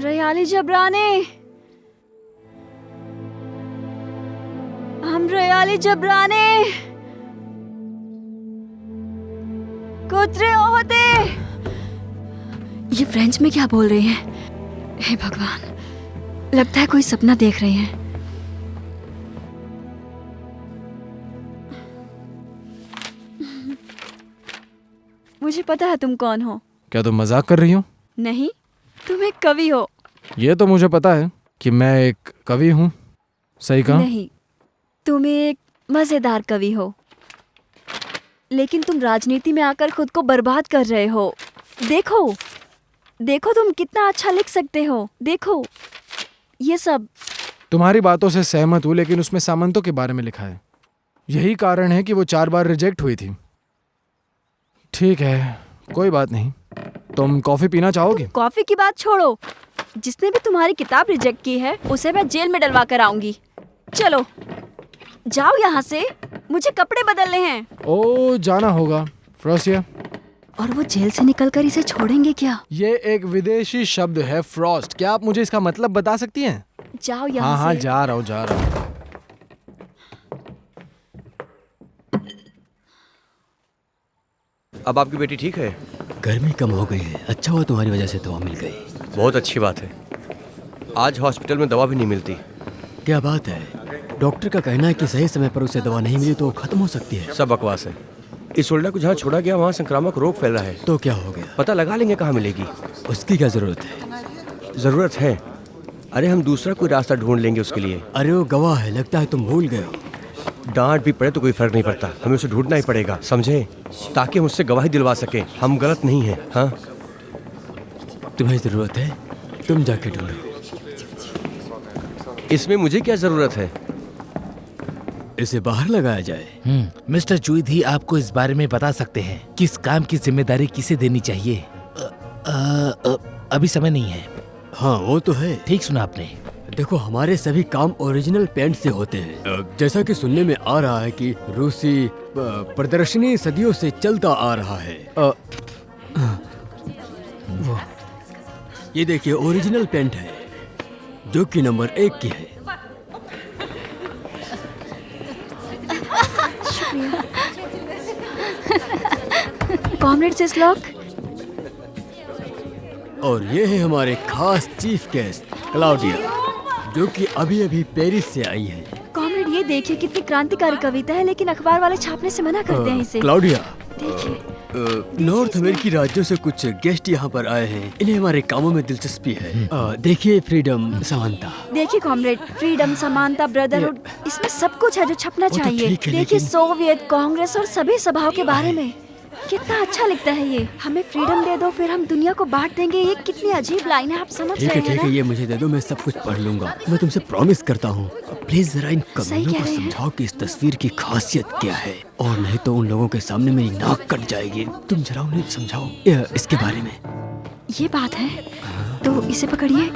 हमरयाली जबराने, हमरयाली जबराने, कुतरे होते। ये फ्रेंच में क्या बोल रहे हैं? हे भगवान, लगता है कोई सपना देख रहे हैं। मुझे पता है तुम कौन हो। क्या तुम मजाक कर रही हो? नहीं, तुम एक कवि हो। ये तो मुझे पता है कि मैं एक कवि हूँ। सही कहा? नहीं, तुम एक मजेदार कवि हो, लेकिन तुम राजनीति में आकर खुद को बर्बाद कर रहे हो। देखो, देखो तुम कितना अच्छा लिख सकते हो। देखो ये सब। तुम्हारी बातों से सहमत हूँ, लेकिन उसमें सामंतों के बारे में लिखा है। यही कारण है कि वो 4 बार रिजेक्ट हुई थी। ठीक है, कोई बात नहीं। तुम कॉफी पीना चाहोगी? कॉफी की बात छोड़ो, जिसने भी तुम्हारी किताब रिजेक्ट की है उसे मैं जेल में डलवा कर आऊंगी। चलो जाओ यहाँ से, मुझे कपड़े बदलने हैं। ओ, जाना होगा फ्रोसिया। और वो जेल से निकलकर इसे छोड़ेंगे क्या? ये एक विदेशी शब्द है फ्रॉस्ट। क्या आप मुझे इसका मतलब बता सकती हैं? जाओ यहाँ हाँ, से। जा रहा हूँ। अब आपकी बेटी ठीक है? गर्मी कम हो गई है। अच्छा हुआ तुम्हारी वजह से दवा मिल गई। बहुत अच्छी बात है। आज हॉस्पिटल में दवा भी नहीं मिलती। क्या बात है? डॉक्टर का कहना है कि सही समय पर उसे दवा नहीं मिली तो वो खत्म हो सकती है। सब बकवास है। इस ओल्डा को जहाँ छोड़ा गया वहाँ संक्रामक रोग फैल रहा है। तो क्या हो गया? पता लगा लेंगे कहाँ मिलेगी। उसकी क्या जरूरत है? जरूरत है। अरे हम दूसरा कोई रास्ता ढूंढ लेंगे उसके लिए। अरे वो गवाह है, लगता है तुम भूल गए हो। डांट भी पड़े तो कोई फर्क नहीं पड़ता, हमें उसे ढूंढना ही पड़ेगा, समझे? ताकि हम उससे गवाही दिलवा सके। हम गलत नहीं हैं। हाँ, तुम्हें जरूरत है, तुम जाके ढूंढो। इसमें मुझे क्या जरूरत है? इसे बाहर लगाया जाए। मिस्टर चुईधी आपको इस बारे में बता सकते हैं किस काम की जिम्मेदारी किसे देनी चाहिए। अभी समय नहीं है। हाँ वो तो है। ठीक सुना आपने। देखो, हमारे सभी काम ओरिजिनल पेंट से होते हैं। जैसा कि सुनने में आ रहा है कि रूसी प्रदर्शनी सदियों से चलता आ रहा है। वो ये देखिए, ओरिजिनल पेंट है जो कि नंबर 1 की है। कॉमरेड सिसलॉक। और ये है हमारे खास चीफ गेस्ट क्लाउडिया, जो कि अभी अभी पेरिस से आई है। कॉमरेड ये देखिए कितनी क्रांतिकारी कविता है, लेकिन अखबार वाले छापने से मना करते हैं इसे। क्लाउडिया, देखिए नॉर्थ अमेरिकी राज्यों से कुछ गेस्ट यहाँ पर आए हैं। इन्हें हमारे कामों में दिलचस्पी है। देखिए, फ्रीडम, समानता। देखिए कॉमरेड, फ्रीडम, समानता, ब्रदरहुड, इसमें सब कुछ है जो छपना तो चाहिए। ठीक है, देखिए लेकिन- सोवियत, कांग्रेस और सभी सभाओं के बारे में कितना अच्छा लिखता है ये। हमें फ्रीडम दे दो फिर हम दुनिया को बांट देंगे। ये कितनी अजीब लाइन है, आप समझ ठीक रहे है, हैं ठीक है, ना? ये मुझे दे दो, मैं सब कुछ पढ़ लूंगा। मैं तुमसे प्रॉमिस करता हूँ। प्लीज जरा इन सही कमीनों कह को रहे हैं। समझाओ कि इस तस्वीर की खासियत क्या है, और नहीं तो उन लोगों के सामने मेरी नाक कट जाएगी। तुम जरा उन्हें समझाओ इसके बारे में। ये बात है तो इसे पकड़िए।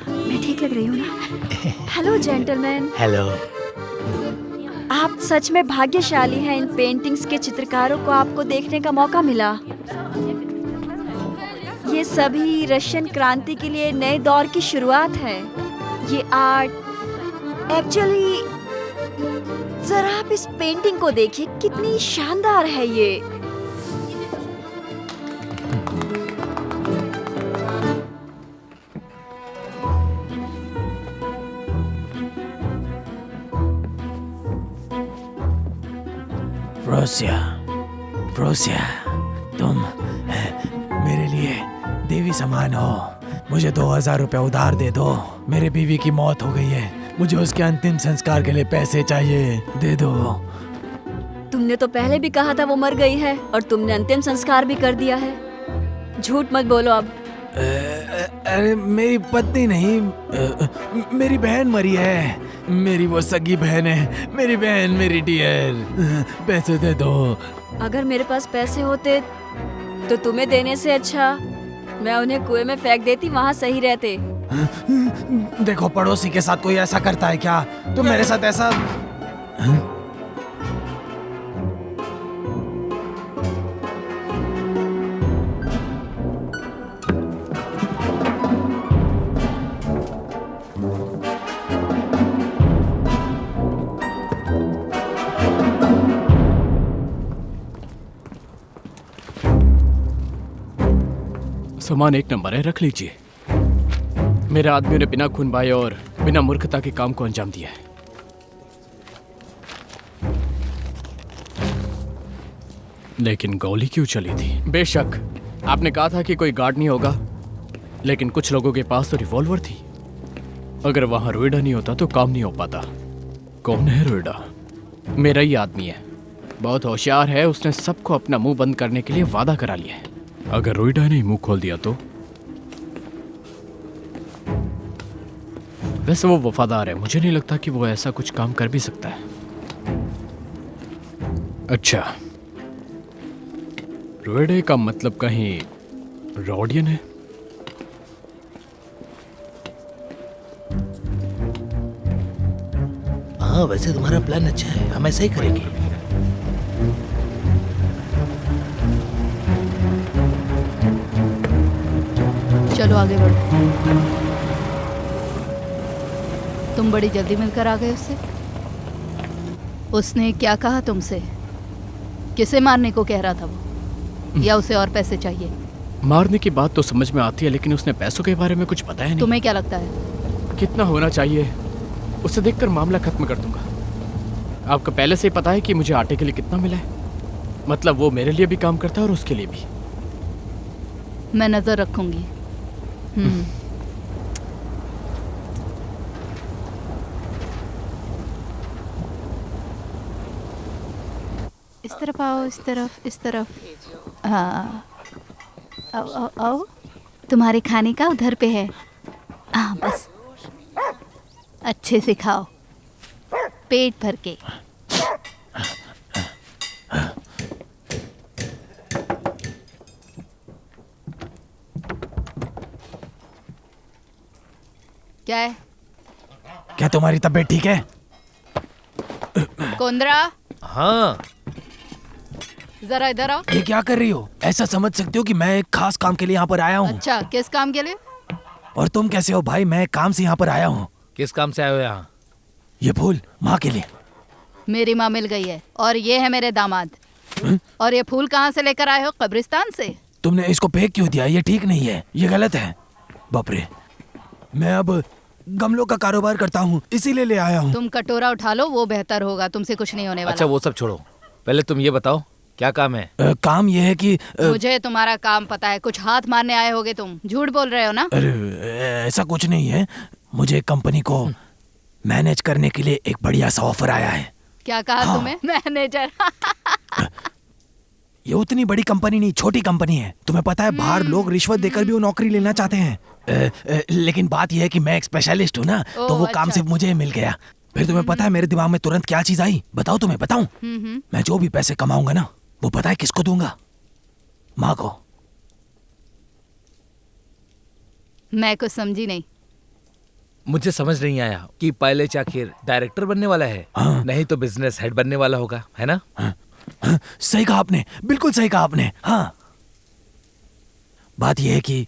मैं ठीक लग रही हूँ ना? Hello gentleman. हेलो। आप सच में भाग्यशाली हैं। इन पेंटिंग्स के चित्रकारों को आपको देखने का मौका मिला। ये सभी रशियन क्रांति के लिए नए दौर की शुरुआत है। ये आर्ट एक्चुअली, जरा आप इस पेंटिंग को देखिए, कितनी शानदार है ये। फ्रोसिया, फ्रोसिया, तुम मेरे लिए देवी समान हो। मुझे 2000 रुपये उधार दे दो। मेरे बीवी की मौत हो गई है, मुझे उसके अंतिम संस्कार के लिए पैसे चाहिए, दे दो। तुमने तो पहले भी कहा था वो मर गई है, और तुमने अंतिम संस्कार भी कर दिया है। झूठ मत बोलो अब। अरे मेरी पत्नी नहीं, मेरी बहन मरी है। मेरी वो सगी बहन है, मेरी बहन, मेरी डियर। पैसे दे दो। अगर मेरे पास पैसे होते तो तुम्हें देने से अच्छा मैं उन्हें कुएं में फेंक देती, वहाँ सही रहते। देखो, पड़ोसी के साथ कोई ऐसा करता है क्या? तुम मेरे साथ ऐसा। सामान एक नंबर है, रख लीजिए। मेरे आदमियों ने बिना खून बहाए और बिना मूर्खता के काम को अंजाम दिया है। लेकिन गोली क्यों चली थी? बेशक आपने कहा था कि कोई गार्ड नहीं होगा, लेकिन कुछ लोगों के पास तो रिवॉल्वर थी। अगर वहां रोइडा नहीं होता तो काम नहीं हो पाता। कौन है रोइडा? मेरा ही आदमी है, बहुत होशियार है। उसने सबको अपना मुंह बंद करने के लिए वादा करा लिया है। अगर रोइडा ने मुंह खोल दिया तो? वैसे वो वफादार है, मुझे नहीं लगता कि वो ऐसा कुछ काम कर भी सकता है। अच्छा, रोइडे का मतलब कहीं रॉडियन है? हाँ, वैसे तुम्हारा प्लान अच्छा है, हम ऐसा ही करेंगे। चलो आगे बढ़ो। तुम बड़ी जल्दी मिलकर आ गए उससे। उसने क्या कहा तुमसे? किसे मारने को कह रहा था वो, या उसे और पैसे चाहिए? मारने की बात तो समझ में आती है, लेकिन उसने पैसों के बारे में कुछ बताया नहीं। तुम्हें क्या लगता है? कितना होना चाहिए उसे देखकर मामला खत्म कर दूंगा। आपको पहले से ही पता है कि मुझे आटे के लिए कितना मिला है। मतलब वो मेरे लिए भी काम करता है और उसके लिए भी। मैं नजर रखूंगी। इस तरफ आओ, इस तरफ, इस तरफ। हाँ, आओ आओ आओ। तुम्हारे खाने का उधर पे है। हाँ बस, अच्छे से खाओ, पेट भर के। क्या है? क्या तुम्हारी तबीयत ठीक है? कोंद्रा, हाँ। जरा इधर आओ। ये क्या कर रही हो? ऐसा समझ सकते हो कि मैं एक खास काम के लिए यहाँ पर आया हूँ। अच्छा, किस काम के लिए? और तुम कैसे हो भाई? मैं एक काम से यहाँ पर आया हूँ। किस काम से आए हो यहाँ? ये फूल माँ के लिए। मेरी माँ मिल गई है और ये है मेरे दामाद। और ये फूल कहाँ से लेकर आए हो? कब्रिस्तान से? तुमने इसको फेंक क्यों दिया? ये ठीक नहीं है, ये गलत है। बाप रे, मैं अब गमलों का कारोबार करता हूँ, इसीलिए ले आया हूँ। तुम कटोरा उठा लो, वो बेहतर होगा। तुमसे कुछ नहीं होने वाला। अच्छा वो सब छोड़ो, पहले तुम ये बताओ क्या काम है? काम ये है कि मुझे तुम्हारा काम पता है। कुछ हाथ मारने आए होगे तुम। झूठ बोल रहे हो ना? अरे ऐसा कुछ नहीं है। मुझे एक कंपनी को मैनेज करने के लिए एक बढ़िया सा ऑफर आया है। क्या कहा हाँ। तुम्हें? मैनेजर? ये उतनी बड़ी कंपनी नहीं, छोटी कंपनी है। तुम्हें पता है बाहर लोग रिश्वत देकर भी वो नौकरी लेना चाहते हैं। लेकिन बात यह है कि मैं एक स्पेशलिस्ट हूँ ना, तो वो काम अच्छा। सिर्फ मुझे मिल गया। फिर तुम्हें पता है मेरे दिमाग में तुरंत क्या चीज आई? बताओ, तुम्हें बताऊं? मैं जो भी पैसे कमाऊंगा ना, वो पता है किसको दूंगा? माँ को। मैं कुछ समझी नहीं। मुझे समझ नहीं आया कि पहले आखिर डायरेक्टर बनने वाला है, हाँ। नहीं तो बिजनेस हेड बनने वाला होगा, है ना? हाँ, सही कहा आपने, बिल्कुल सही कहा आपने। हाँ, बात यह है कि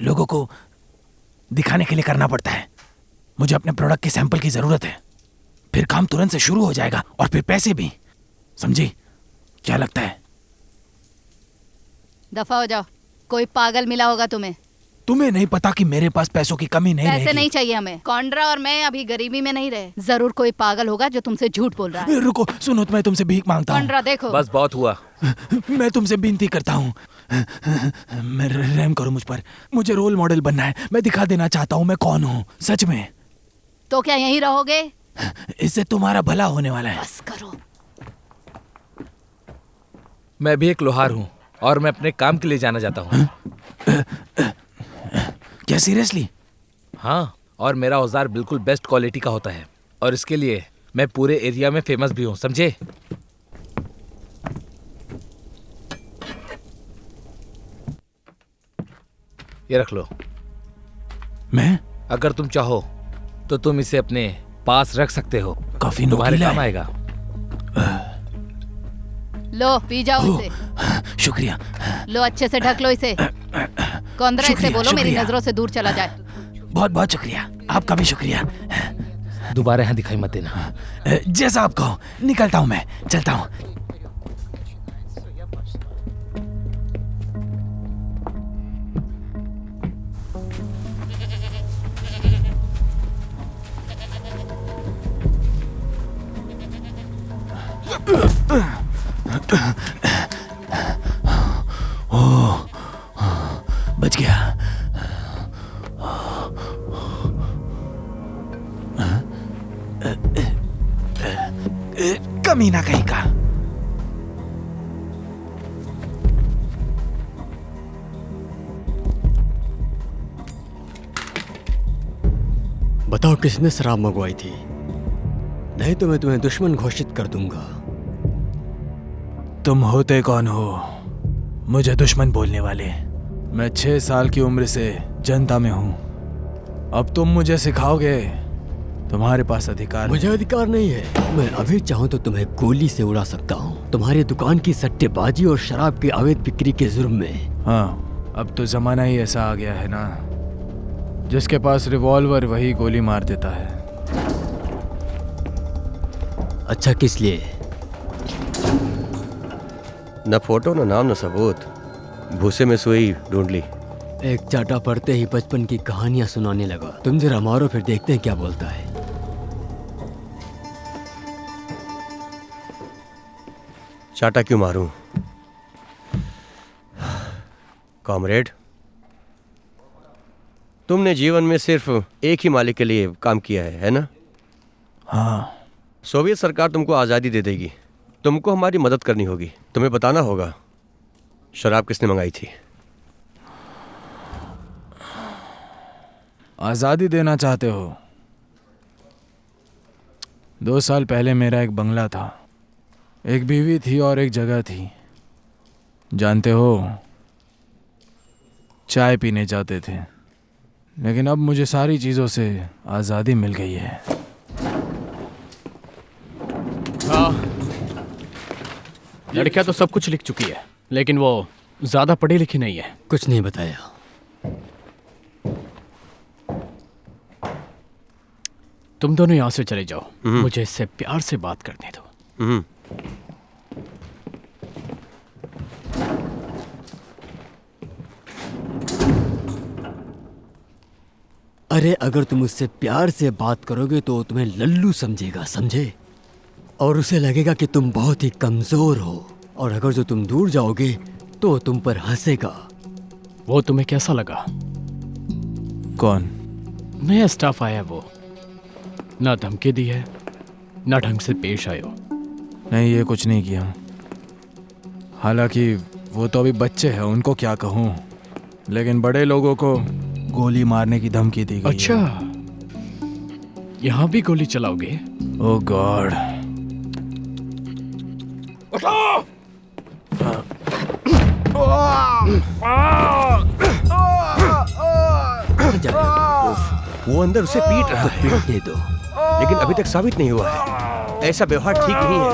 लोगों को दिखाने के लिए करना पड़ता है। मुझे अपने प्रोडक्ट के सैंपल की जरूरत है, फिर काम तुरंत से शुरू हो जाएगा और फिर पैसे भी। समझी? क्या लगता है? दफा हो जाओ। कोई पागल मिला होगा तुम्हें। तुम्हें नहीं पता कि मेरे पास पैसों की कमी नहीं पैसे रहेगी। नहीं चाहिए हमें। कॉन्ड्रा और मैं अभी गरीबी में नहीं रहे। जरूर कोई पागल होगा जो तुमसे झूठ बोल रहा है। रुको, सुनो, तो मैं तुमसे भीख मांगता हूँ। कॉन्ड्रा देखो। बस बहुत हुआ। मैं तुमसे विनती करता हूँ, मैं रहम करो मुझ पर। मुझे रोल मॉडल बनना है। मैं दिखा देना चाहता हूँ मैं कौन हूँ सच में। तो क्या यहीं रहोगे? इससे तुम्हारा भला होने वाला है। बस करो। मैं भी एक लोहार हूँ और मैं अपने काम के लिए जाना जाता हूँ। क्या सीरियसली? हाँ, और मेरा औजार बिल्कुल बेस्ट क्वालिटी का होता है और इसके लिए मैं पूरे एरिया में फेमस भी हूँ, समझे? ये रख लो। मैं? अगर तुम चाहो तो तुम इसे अपने पास रख सकते हो, काफी तुम्हारे नोकीला काम है। आएगा। लो पी जाओ ओह, इसे। शुक्रिया। लो अच्छे से ढक लो इसे। कौंदरा इससे शुक्रिया, बोलो मेरी शुक्रिया। नजरों से दूर चला जाए। बहुत बहुत शुक्रिया, आपका भी शुक्रिया। दोबारा यहाँ दिखाई मत देना। जैसा आप कहो। निकलता हूँ मैं, चलता हूँ। ओह, बच गया। कमीना कहीं का। बताओ किसने शराब मंगवाई थी, नहीं तो मैं तुम्हें दुश्मन घोषित कर दूंगा। तुम होते कौन हो मुझे दुश्मन बोलने वाले? मैं 6 साल की उम्र से जनता में हूं। अब तुम मुझे सिखाओगे? तुम्हारे पास अधिकार मुझे अधिकार नहीं है। मैं अभी चाहूं तो तुम्हें गोली से उड़ा सकता हूं, तुम्हारी दुकान की सट्टेबाजी और शराब की अवैध बिक्री के जुर्म में। हाँ, अब तो जमाना ही ऐसा आ गया है ना, जिसके पास रिवॉल्वर वही गोली मार देता है। अच्छा, किस लिए? न फोटो, न नाम, न सबूत। भूसे में सुई ढूंढ ली। एक चाटा पढ़ते ही बचपन की कहानियां सुनाने लगा। तुम जरा मारो, फिर देखते हैं क्या बोलता है। चाटा क्यों मारूं? कॉमरेड, तुमने जीवन में सिर्फ एक ही मालिक के लिए काम किया है ना? हाँ। सोवियत सरकार तुमको आज़ादी दे देगी, तुमको हमारी मदद करनी होगी। तुम्हें बताना होगा शराब किसने मंगाई थी। आज़ादी देना चाहते हो? 2 साल पहले मेरा एक बंगला था, एक बीवी थी और एक जगह थी। जानते हो, चाय पीने जाते थे। लेकिन अब मुझे सारी चीज़ों से आज़ादी मिल गई है। हाँ, लड़कियां तो सब कुछ लिख चुकी है, लेकिन वो ज्यादा पढ़ी लिखी नहीं है। कुछ नहीं बताया। तुम दोनों यहाँ से चले जाओ, मुझे इससे प्यार से बात करने दो। अरे अगर तुम उससे प्यार से बात करोगे तो तुम्हें लल्लू समझेगा, समझे? और उसे लगेगा कि तुम बहुत ही कमजोर हो, और अगर जो तुम दूर जाओगे तो तुम पर हंसेगा। वो तुम्हें कैसा लगा? कौन? नया स्टाफ आया, वो ना धमकी दी है ना ढंग से पेश आए हो। नहीं, ये कुछ नहीं किया। हालांकि वो तो अभी बच्चे हैं, उनको क्या कहूँ, लेकिन बड़े लोगों को गोली मारने की धमकी दी गई। अच्छा, यहाँ भी गोली चलाओगे? ओह गॉड। वो अंदर उसे पीट रहा है। पीटने दो। लेकिन अभी तक साबित नहीं हुआ है। ऐसा व्यवहार ठीक नहीं है।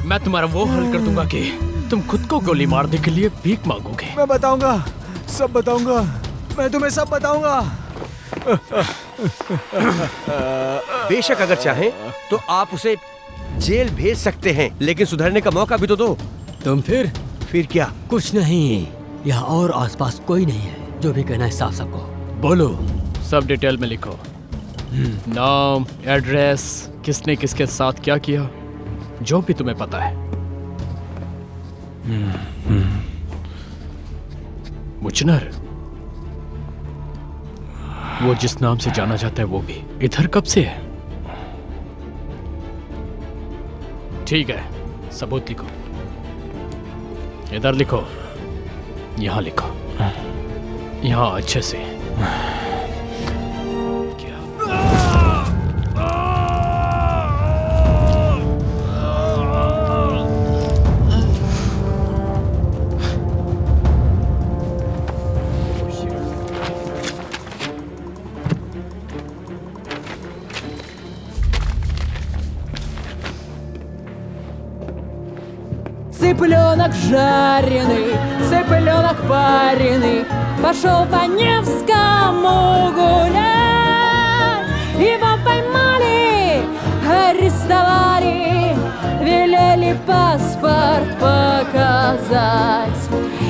मैं तुम्हारा वो हल कर दूंगा कि तुम खुद को गोली मारने के लिए भीख मांगोगे। मैं बताऊंगा, सब बताऊंगा, मैं तुम्हें सब बताऊंगा। बेशक अगर चाहें तो आप उसे जेल भेज सकते हैं, लेकिन सुधरने का मौका भी तो दो। तुम फिर क्या? कुछ नहीं, यहाँ और आसपास कोई नहीं है। जो भी कहना है साफ साफ कहो। बोलो। सब डिटेल में लिखो, नाम, एड्रेस, किसने किसके साथ क्या किया, जो भी तुम्हें पता है। मुचनर, वो जिस नाम से जाना जाता है वो भी इधर कब से है? ठीक है, सबूत लिखो। इधर लिखो, यहाँ लिखो, यहाँ अच्छे से। Цыпленок жареный, цыпленок пареный, пошел по Невскому гулять. Его поймали, арестовали, велели паспорт показать.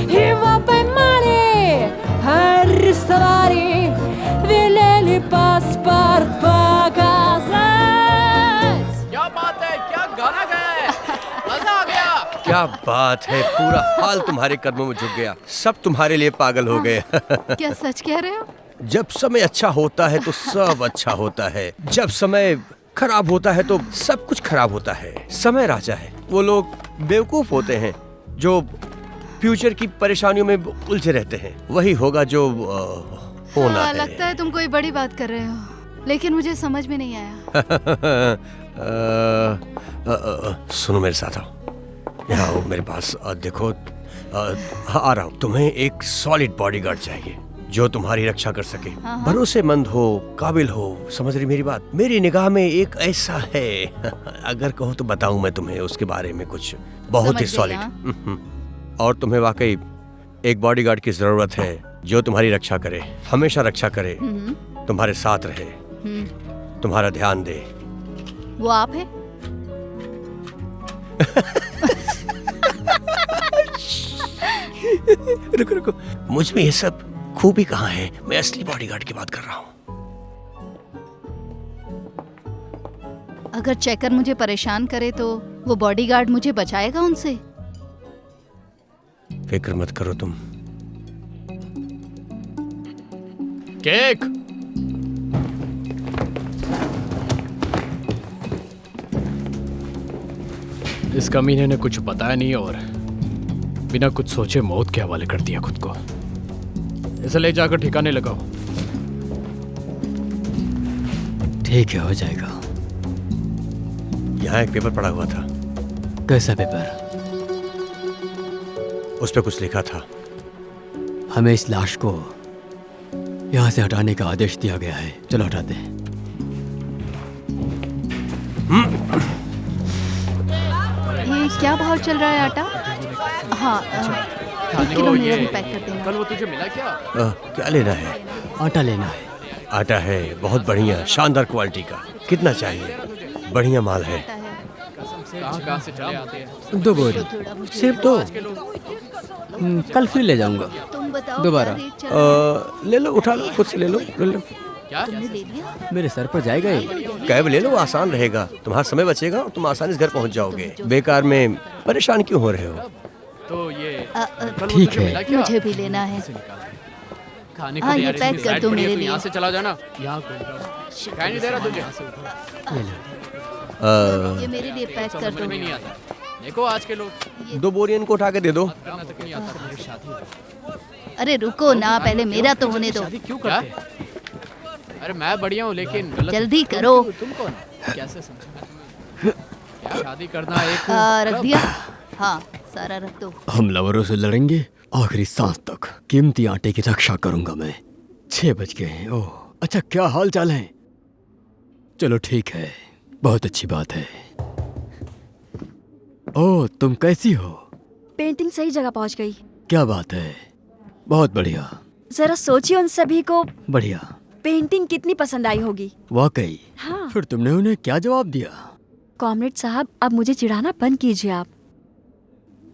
Его поймали, арестовали, велели паспорт क्या बात है, पूरा हाल तुम्हारे कदमों में झुक गया, सब तुम्हारे लिए पागल हो गए। क्या सच कह रहे हो? जब समय अच्छा होता है तो सब अच्छा होता है, जब समय खराब होता है तो सब कुछ खराब होता है। समय राजा है। वो लोग बेवकूफ होते हैं जो फ्यूचर की परेशानियों में उलझे रहते हैं। वही होगा जो होना है। लगता है तुम कोई बड़ी बात कर रहे हो, लेकिन मुझे समझ में नहीं आया। सुनो, मेरे साथ आओ, यहाँ आओ मेरे पास। देखो, आ रहा हूँ। तुम्हें एक सॉलिड बॉडीगार्ड चाहिए जो तुम्हारी रक्षा कर सके, भरोसेमंद हो, काबिल हो। समझ रही मेरी बात? मेरी निगाह में एक ऐसा है, अगर कहो तो बताऊं मैं तुम्हें उसके बारे में कुछ बहुत ही सॉलिड। और तुम्हें वाकई एक बॉडीगार्ड की जरूरत है जो तुम्हारी रक्षा करे, हमेशा रक्षा करे, तुम्हारे साथ रहे, तुम्हारा ध्यान दे। वो आप है? रुको रुको, मुझ में ये सब खूबी कहाँ है? मैं असली बॉडीगार्ड की बात कर रहा हूँ। अगर चेकर मुझे परेशान करे तो वो बॉडीगार्ड मुझे बचाएगा उनसे? फिक्र मत करो तुम। केक। इस कमीने ने कुछ बताया नहीं और बिना कुछ सोचे मौत के हवाले कर दिया खुद को। इसे ले जाकर ठिकाने लगाओ। ठीक है, हो जाएगा। यहाँ एक पेपर पड़ा हुआ था। कैसा पेपर? उस पे कुछ लिखा था। हमें इस लाश को यहाँ से हटाने का आदेश दिया गया है। चलो हटाते हैं। ये क्या भाव चल रहा है आटा? हाँ, 1 किलो मेरा भी पैक कर देना। कल वो तुझे मिला क्या? क्या लेना है? आटा लेना है। आटा है, बहुत बढ़िया, शानदार क्वालिटी का। कितना चाहिए? बढ़िया माल है। कहाँ से चले आते हैं? 2 बोरी। सिर्फ 2? कल फिर ले जाऊंगा। तुम बताओ दोबारा। क्या रेट चल रहा है? ले लो, उठा लो, खुद से ले लो, ले लो। क्या? तुमने ले लिया? मेरे सर पर जाएगा ये। कैब ले लो, आसान रहेगा, तुम्हारा समय बचेगा और तुम आसानी से घर पहुंच जाओगे। बेकार में परेशान क्यों हो रहे हो? तो ये कल वो ठीक तुझे है। मिला क्या? मुझे भी लेना है। खाने को हाँ, दे ये यार, पैक इसकी कर दो साइड पड़ी है, मेरे तू लिए। यहाँ से चला जाना। यहाँ क्या नहीं दे रहा तुझे? ये मेरे लिए पैक कर समझ दो। में नहीं आता। देखो आज के लोग 2 बोरी इनको उठा के दे दो। करना तक नहीं आता। मेरी शादी अरे रुको ना, पहले मेरा तो होने दो। शादी क्यों करते हैं? अरे मैं बढ़िया हूँ लेकिन गलत। जल्दी करो। तुम कौन? कैसे समझा मैं तुम्हें? क्या शादी करना एक रख दिया? हाँ, सारा रख दो। हमलावरों से लड़ेंगे आखिरी सांस तक। कीमती आटे की रक्षा करूंगा मैं। 6 बज गए हैं। ओह अच्छा, क्या हाल चाल है? चलो ठीक है, बहुत अच्छी बात है। ओह, तुम कैसी हो? पेंटिंग सही जगह पहुंच गई। क्या बात है, बहुत बढ़िया। जरा सोचिए उन सभी को बढ़िया। पेंटिंग कितनी पसंद आई होगी। वाकई। हाँ। फिर तुमने उन्हें क्या जवाब दिया? कॉमरेड साहब, अब मुझे चिढ़ाना बंद कीजिए आप।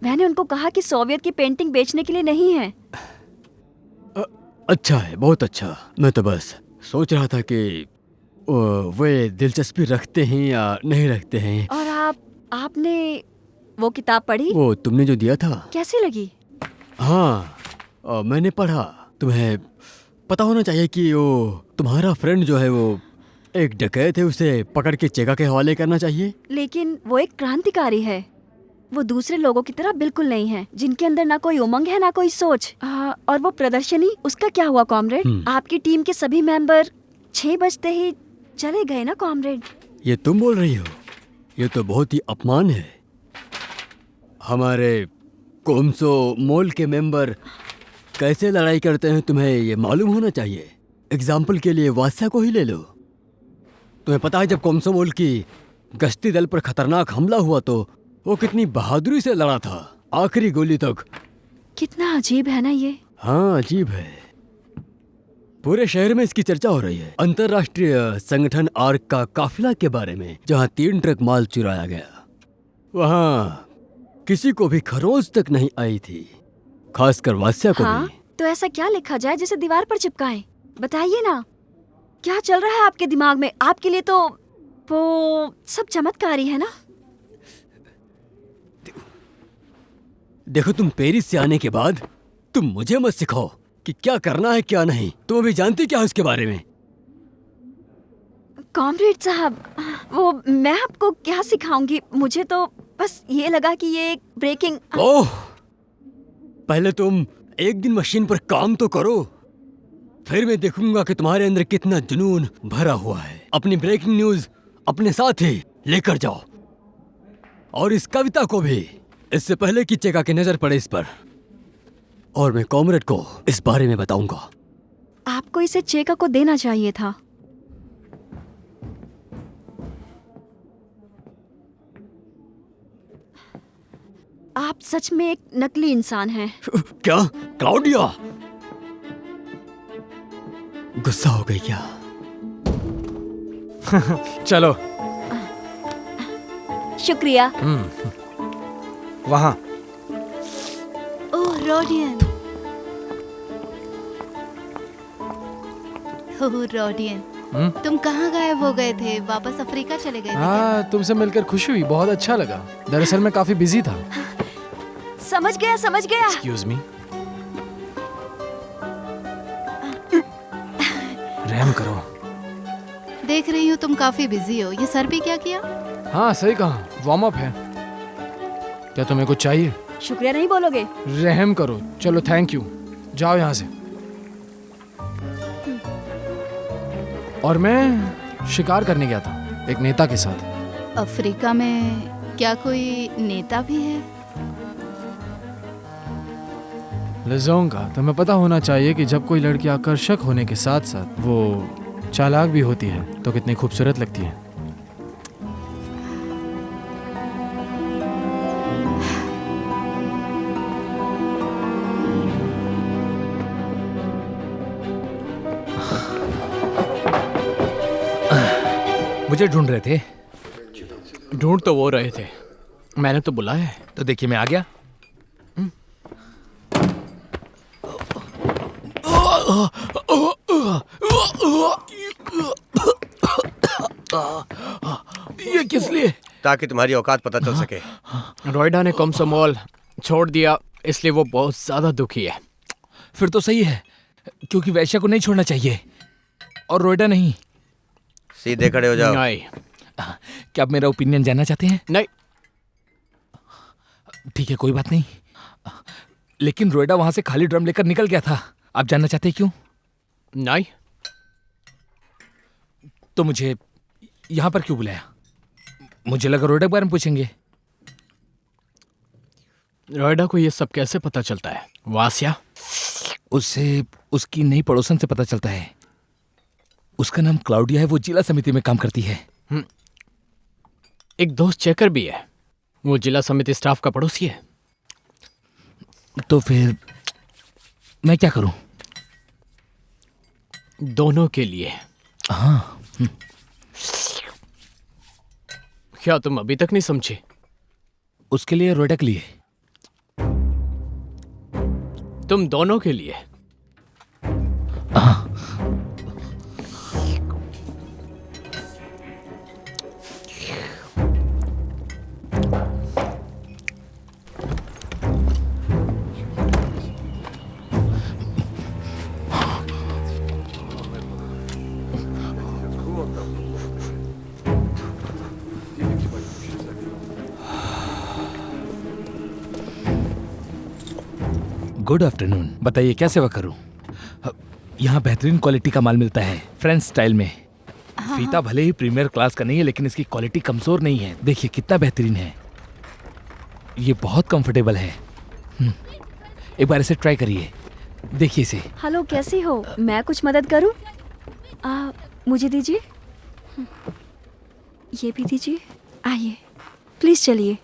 मैंने उनको कहा कि सोवियत की पेंटिंग बेचने के लिए नहीं है। अच्छा है, बहुत अच्छा। मैं तो बस सोच रहा था कि वे दिलचस्पी रखते हैं या नहीं रखते हैं। और आपने वो किताब पढ़ी? वो तुमने जो दिया था, कैसी लगी? हाँ, मैंने पढ़ा। तुम्हें पता होना चाहिए कि वो तुम्हारा फ्रेंड जो है वो एक डकैत है, उसे पकड़ के चेका के हवाले करना चाहिए। लेकिन वो एक क्रांतिकारी है। वो दूसरे लोगों की तरह बिल्कुल नहीं है, जिनके अंदर ना कोई उमंग है ना कोई सोच। और वो प्रदर्शनी, उसका क्या हुआ कॉमरेड? आपकी टीम के सभी मेंबर 6 बजते ही चले गए ना कॉमरेड। ये तुम बोल रही हो? ये तो बहुत ही अपमान है। हमारे कोमसो मॉल के मेंबर कैसे लड़ाई करते हैं तुम्हें ये मालूम होना चाहिए। एग्जाम्पल के लिए वास्या को ही ले लो। तुम्हें पता है जब कोमसो मॉल की गश्ती दल पर खतरनाक हमला हुआ तो वो कितनी बहादुरी से लड़ा था, आखिरी गोली तक। कितना अजीब है ना ये। हाँ, अजीब है। पूरे शहर में इसकी चर्चा हो रही है। अंतरराष्ट्रीय संगठन आर्क का काफिला के बारे में, जहाँ 3 ट्रक माल चुराया गया। वहाँ किसी को भी खरोच तक नहीं आई थी, खासकर वास्या को हाँ? भी। तो ऐसा क्या लिखा जाए जिसे दीवार पर चिपकाएं? बताइए ना, क्या चल रहा है आपके दिमाग में? आपके लिए तो वो सब चमत्कारी है ना। देखो, तुम पेरिस से आने के बाद तुम मुझे मत सिखाओ कि क्या करना है क्या नहीं। तुम अभी जानती क्या हो इसके बारे में? कॉमरेड साहब, वो मैं आपको क्या सिखाऊंगी? मुझे तो बस ये लगा कि ये एक ब्रेकिंग। ओह, पहले तुम एक दिन मशीन पर काम तो करो, फिर मैं देखूंगा कि तुम्हारे अंदर कितना जुनून भरा हुआ है। अपनी ब्रेकिंग न्यूज अपने साथ ही लेकर जाओ, और इस कविता को भी, इससे पहले कि चेका की नजर पड़े इस पर। और मैं कॉमरेड को इस बारे में बताऊंगा। आपको इसे चेका को देना चाहिए था। आप सच में एक नकली इंसान हैं। क्या क्लाउडिया? गुस्सा हो गई क्या? चलो। शुक्रिया। वहाँ। ओह रोडियन, ओह रोडियन, तुम कहाँ गायब हो गए थे? वापस अफ्रीका चले गए थे क्या? हाँ, तुमसे मिलकर खुशी हुई, बहुत अच्छा लगा। दरअसल मैं काफी बिजी था। समझ गया, समझ गया। Excuse me. रहम करो। देख रही हूँ तुम काफी बिजी हो। ये सर भी क्या किया? हाँ, सही कहा, वार्म अप है। क्या तुम्हें कुछ चाहिए? शुक्रिया नहीं बोलोगे? रहम करो। चलो, थैंक यू। जाओ यहाँ से। और मैं शिकार करने गया था एक नेता के साथ। अफ्रीका में क्या कोई नेता भी है? लिज़ोंगा, तुम्हें पता होना चाहिए कि जब कोई लड़की आकर्षक होने के साथ साथ वो चालाक भी होती है तो कितनी खूबसूरत लगती है। मुझे ढूंढ रहे थे? ढूंढ तो वो रहे थे, मैंने तो बुलाया है। तो देखिए मैं आ गया। ये किस लिए? ताकि तुम्हारी औकात पता चल सके। रोइडा ने कॉमसोमोल छोड़ दिया, इसलिए वो बहुत ज्यादा दुखी है। फिर तो सही है, क्योंकि वैश्या को नहीं छोड़ना चाहिए, और रोइडा नहीं। सीधे खड़े हो जाओ। नहीं। क्या आप मेरा ओपिनियन जानना चाहते हैं? नहीं। ठीक है, कोई बात नहीं। लेकिन रोइडा वहां से खाली ड्रम लेकर निकल गया था। आप जानना चाहते हैं क्यों? नहीं। तो मुझे यहां पर क्यों बुलाया? मुझे लगा रोइडा के बारे में पूछेंगे। रोइडा को ये सब कैसे पता चलता है? वासिया? उससे उसकी नई पड़ोसन से पता चलता है। उसका नाम क्लाउडिया है, वो जिला समिति में काम करती है। एक दोस्त चेकर भी है, वो जिला समिति स्टाफ का पड़ोसी है। तो फिर मैं क्या करूं? दोनों के लिए। हाँ। क्या तुम अभी तक नहीं समझे? उसके लिए, रोइडा के लिए। तुम दोनों के लिए। हाँ। Good afternoon. बताइए क्या सेवा करूं? यहाँ बेहतरीन क्वालिटी का माल मिलता है, फ्रेंच स्टाइल में। फीता भले ही प्रीमियर क्लास का नहीं है, लेकिन इसकी क्वालिटी कमजोर नहीं है। देखिए कितना बेहतरीन है। ये बहुत कंफर्टेबल है। एक बार इसे ट्राई करिए, देखिए इसे। हेलो, कैसी हो? मैं कुछ मदद करूं? मुझे दीजिए। ये भी दीजिए। आइए, प्लीज चलिए।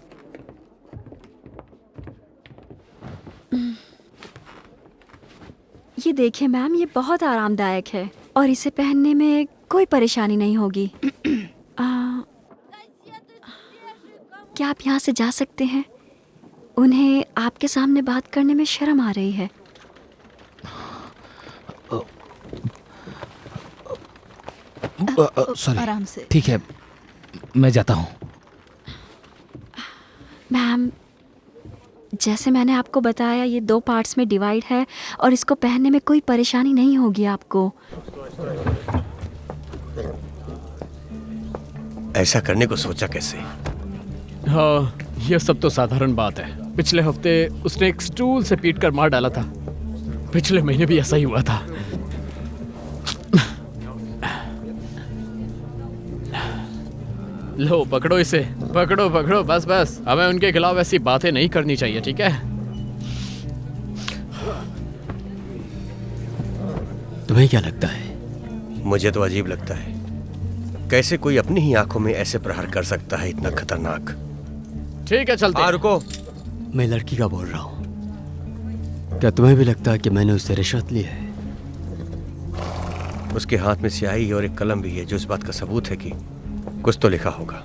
ये देखिए मैम, ये बहुत आरामदायक है और इसे पहनने में कोई परेशानी नहीं होगी। क्या आप यहाँ से जा सकते हैं? उन्हें आपके सामने बात करने में शर्म आ रही है। सॉरी। आराम से। ठीक है, मैं जाता हूँ। मैम, जैसे मैंने आपको बताया, ये 2 पार्ट्स में डिवाइड है और इसको पहनने में कोई परेशानी नहीं होगी आपको। ऐसा करने को सोचा कैसे? हाँ, यह सब तो साधारण बात है। पिछले हफ्ते उसने एक स्टूल से पीट कर मार डाला था। पिछले महीने भी ऐसा ही हुआ था। लो पकड़ो इसे, पकड़ो पकड़ो, बस बस। हमें उनके खिलाफ ऐसी बातें नहीं करनी चाहिए, ठीक है? तुम्हें क्या लगता है? मुझे तो अजीब लगता है, कैसे कोई अपनी ही आंखों में ऐसे प्रहार कर सकता है, इतना खतरनाक। ठीक है, चलते हैं। रुको। मैं लड़की का बोल रहा हूँ। क्या तुम्हें भी लगता है कि मैंने उससे रिश्वत ली है? उसके हाथ में स्याही और एक कलम भी है, जो इस बात का सबूत है कि कुछ तो लिखा होगा।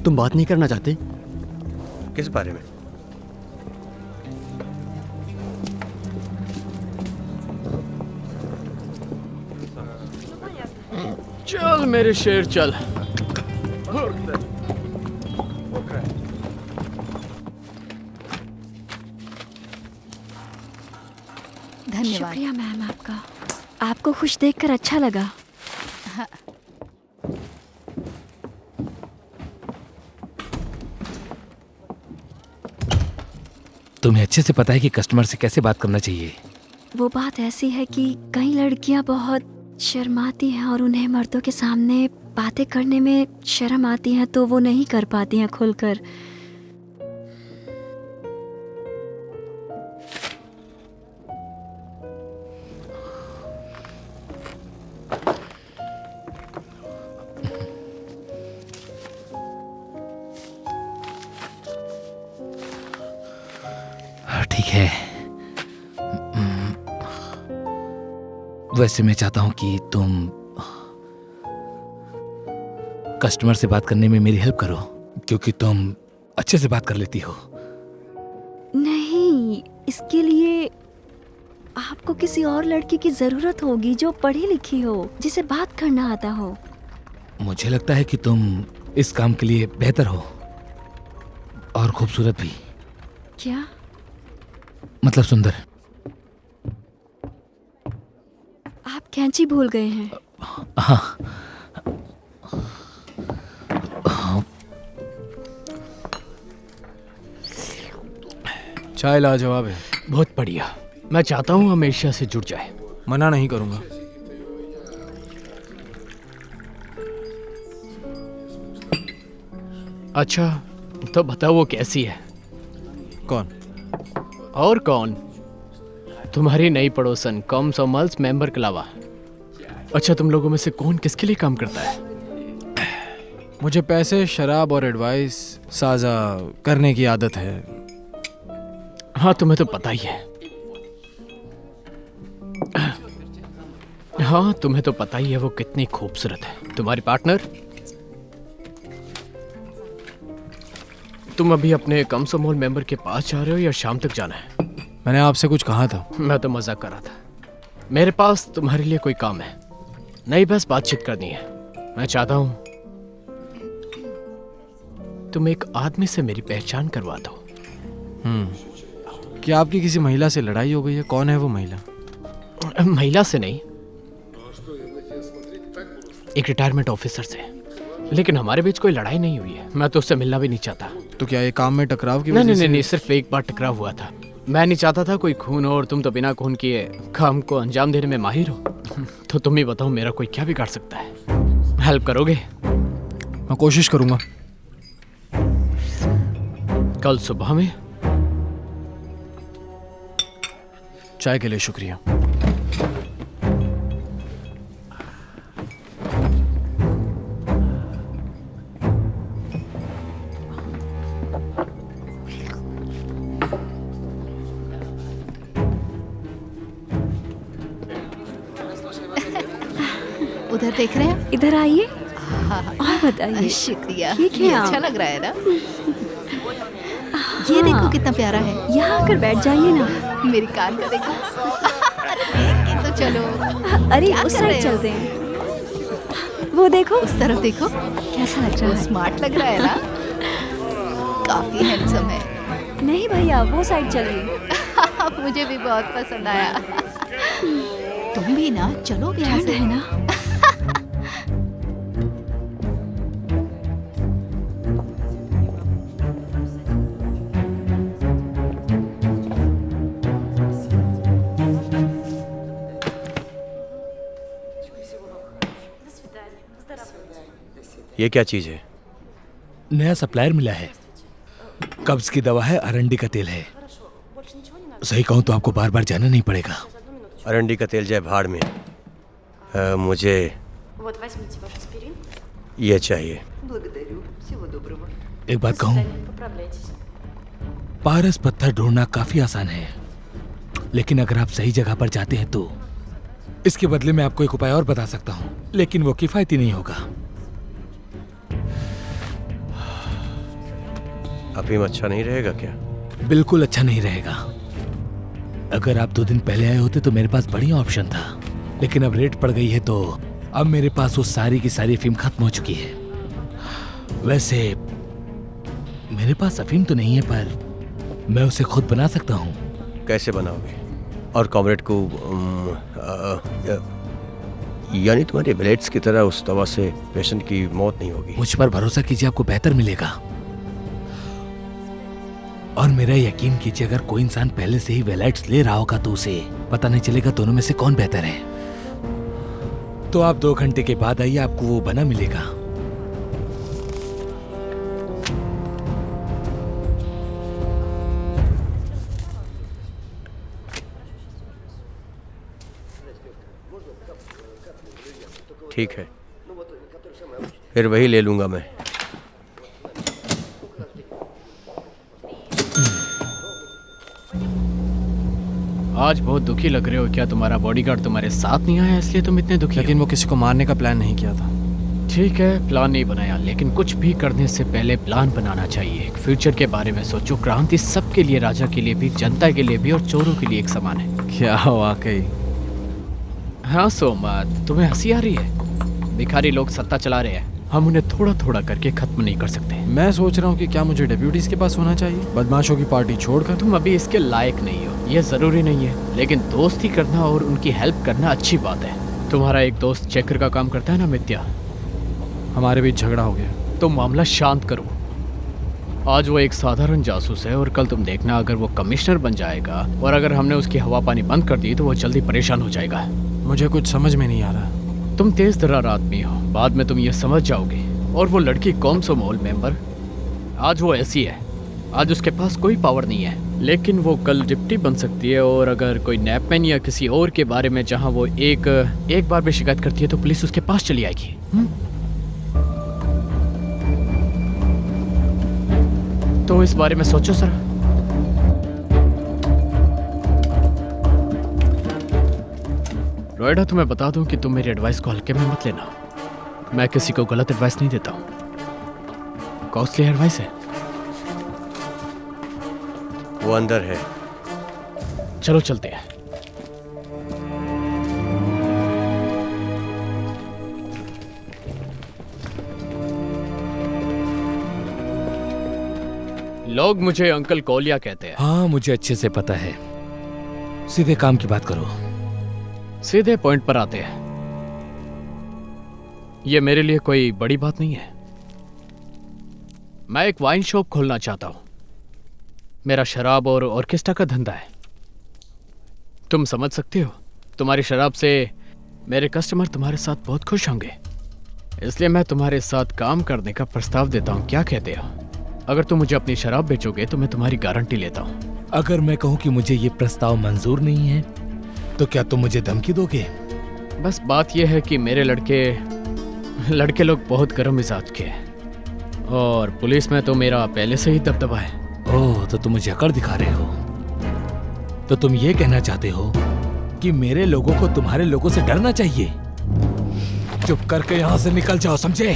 तुम बात नहीं करना चाहते? किस बारे में? चल मेरे शेर, चल। धन्यवाद। शुक्रिया मैम आपका। आपको खुश देखकर अच्छा लगा। तुम्हें अच्छे से पता है कि कस्टमर से कैसे बात करना चाहिए। वो बात ऐसी है कि कई लड़कियां बहुत शर्माती हैं और उन्हें मर्दों के सामने बातें करने में शर्म आती है, तो वो नहीं कर पाती हैं खुलकर। ठीक है। वैसे मैं चाहता हूं कि तुम कस्टमर से बात करने में मेरी हेल्प करो, क्योंकि तुम अच्छे से बात कर लेती हो। नहीं, इसके लिए आपको किसी और लड़की की जरूरत होगी जो पढ़ी लिखी हो, जिसे बात करना आता हो। मुझे लगता है कि तुम इस काम के लिए बेहतर हो और खूबसूरत भी। क्या? मतलब सुंदर। आप कैंची भूल गए हैं। हाँ। चाय लाजवाब है। बहुत बढ़िया। मैं चाहता हूँ हम एशिया से जुड़ जाए। मना नहीं करूंगा। अच्छा, तो बताओ वो कैसी है? कौन? और कौन? तुम्हारी नई पड़ोसन कॉमसॉमल्स मेंबर के अलावा। अच्छा, तुम लोगों में से कौन किसके लिए काम करता है? मुझे पैसे, शराब और एडवाइस साझा करने की आदत है। हाँ, तुम्हें तो पता ही है। हाँ, तुम्हें तो पता ही है वो कितनी खूबसूरत है। तुम्हारी पार्टनर? तुम अभी अपने कॉमसॉमल मेंबर के पास जा रहे हो या शाम तक जाना है? मैंने आपसे कुछ कहा था। मैं तो मजाक कर रहा था। मेरे पास तुम्हारे लिए कोई काम है नहीं, बस बातचीत करनी है। मैं चाहता हूं तुम एक आदमी से मेरी पहचान करवा दो। क्या आपकी किसी महिला से लड़ाई हो गई है? कौन है वो महिला? महिला से नहीं, एक रिटायरमेंट ऑफिसर से। लेकिन हमारे बीच कोई लड़ाई नहीं हुई है। मैं तो उससे मिलना भी नहीं चाहता। तो क्या ये काम में टकराव की नहीं वजह नहीं से? नहीं, सिर्फ एक बार टकराव हुआ था। मैं नहीं चाहता था कोई खून हो, और तुम तो बिना खून किए काम को अंजाम देने में माहिर हो। तो तुम ही बताओ, मेरा कोई क्या बिगाड़ सकता है? हेल्प करोगे? मैं कोशिश करूंगा। कल सुबह में? चाय के लिए शुक्रिया। उधर देख रहे हैं? इधर आइए हाँ, और बताइए। शुक्रिया। ठीक है ये आप। अच्छा लग रहा है ना? ये देखो कितना प्यारा है। यहाँ आकर बैठ जाइए ना। मेरी कार का देखो। अरे देख के तो चलो। अरे क्या उस कर रहे साइड हो? चलते हैं। वो देखो, उस तरफ देखो। कैसा लग रहा वो है? स्मार्ट लग रहा है ना? काफी हैंडसम है। नहीं भैया, वो साइड चलिए। मुझे भी बहुत पसंद आया। तुम भी ना चलो भी यहाँ ठंड से। है ना? ये क्या चीज है? नया सप्लायर मिला है। कब्ज की दवा है, अरंडी का तेल है। सही कहूँ तो आपको बार बार जाना नहीं पड़ेगा। अरंडी का तेल जाए भाड़ में। मुझे ये चाहिए। एक बात कहूँ, पारस पत्थर ढूंढना काफी आसान है, लेकिन अगर आप सही जगह पर जाते हैं तो इसके बदले में आपको एक उपाय और बता सकता हूँ, लेकिन वो किफायती नहीं होगा। अफीम अच्छा नहीं रहेगा क्या? बिल्कुल अच्छा नहीं रहेगा। अगर आप 2 दिन पहले आए होते तो मेरे पास बढ़िया ऑप्शन था, लेकिन अब रेट पड़ गई है तो अब मेरे पास वो सारी की सारी अफीम खत्म हो चुकी है। वैसे मेरे पास अफीम तो नहीं है, पर मैं उसे खुद बना सकता हूँ। कैसे बनाओगे? और कॉमरेड को यानी तुम्हारे ब्लेड्स की तरह उस दवा से पेशेंट की मौत नहीं होगी? मुझ पर भरोसा कीजिए, आपको बेहतर मिलेगा। और मेरा यकीन कीजिए, अगर कोई इंसान पहले से ही वेलाइट्स ले रहा होगा तो उसे पता नहीं चलेगा दोनों में से कौन बेहतर है। तो आप 2 घंटे के बाद आइए, आपको वो बना मिलेगा। ठीक है, फिर वही ले लूंगा मैं। आज बहुत दुखी लग रहे हो। क्या तुम्हारा बॉडीगार्ड तुम्हारे साथ नहीं आया इसलिए तुम इतने दुखी लेकिन वो किसी को मारने का प्लान नहीं किया था। हो? ठीक है, प्लान नहीं बनाया, लेकिन कुछ भी करने से पहले प्लान बनाना चाहिए। एक फ्यूचर के बारे में सोचो। क्रांति सबके लिए, राजा के लिए भी, जनता के लिए भी और चोरों के लिए एक समान है। क्या वाकई? हाँ सोमा, तुम्हें हंसी आ रही है? भिखारी लोग सत्ता चला रहे हैं, हम उन्हें थोड़ा थोड़ा करके खत्म नहीं कर सकते। मैं सोच रहा हूँ कि क्या मुझे डेप्यूटीज के पास होना चाहिए, बदमाशों की पार्टी छोड़कर। तुम अभी इसके लायक नहीं हो, ये जरूरी नहीं है, लेकिन दोस्ती करना और उनकी हेल्प करना अच्छी बात है। तुम्हारा एक दोस्त चेकर का काम करता है ना, मित्या? हमारे बीच झगड़ा हो गया। तो मामला शांत करो। आज वो एक साधारण जासूस है और कल तुम देखना अगर वो कमिश्नर बन जाएगा और अगर हमने उसकी हवा पानी बंद कर दी तो वो जल्दी परेशान हो जाएगा। मुझे कुछ समझ में नहीं आ रहा। तुम तेज तर्रार आदमी हो, बाद में तुम ये समझ जाओगे। और वो लड़की कौन सो मोल मेंबर, आज वो ऐसी है, आज उसके पास कोई पावर नहीं है, लेकिन वो कल डिप्टी बन सकती है। और अगर कोई नैपमैन या किसी और के बारे में जहां वो एक बार भी शिकायत करती है तो पुलिस उसके पास चली आएगी। तो इस बारे में सोचो सर। नोएडा, तुम्हें बता दूं कि तुम मेरी एडवाइस को हल्के में मत लेना। मैं किसी को गलत एडवाइस नहीं देता हूँ। कॉस्टली एडवाइस है। वो अंदर है। चलो चलते हैं। लोग मुझे अंकल कोलिया कहते हैं। हाँ, मुझे अच्छे से पता है। सीधे काम की बात करो। सीधे पॉइंट पर आते हैं। ये मेरे लिए कोई बड़ी बात नहीं है। मैं एक वाइन शॉप खोलना चाहता हूं। मेरा शराब और ऑर्केस्ट्रा का धंधा है। तुम समझ सकते हो, तुम्हारी शराब से मेरे कस्टमर तुम्हारे साथ बहुत खुश होंगे, इसलिए मैं तुम्हारे साथ काम करने का प्रस्ताव देता हूं। क्या कहते हो? अगर तुम मुझे अपनी शराब बेचोगे तो मैं तुम्हारी गारंटी लेता हूं। अगर मैं कहूँ कि मुझे ये प्रस्ताव मंजूर नहीं है तो क्या तुम मुझे धमकी दोगे? बस बात यह है कि मेरे लड़के लोग बहुत गर्म मिजाज के हैं और पुलिस में तो मेरा पहले से ही दबदबा है। ओह, तो तुम मुझे अकड़ दिखा रहे हो। तो तुम ये कहना चाहते हो कि मेरे लोगों को तुम्हारे लोगों से डरना चाहिए? चुप करके यहाँ से निकल जाओ, समझे?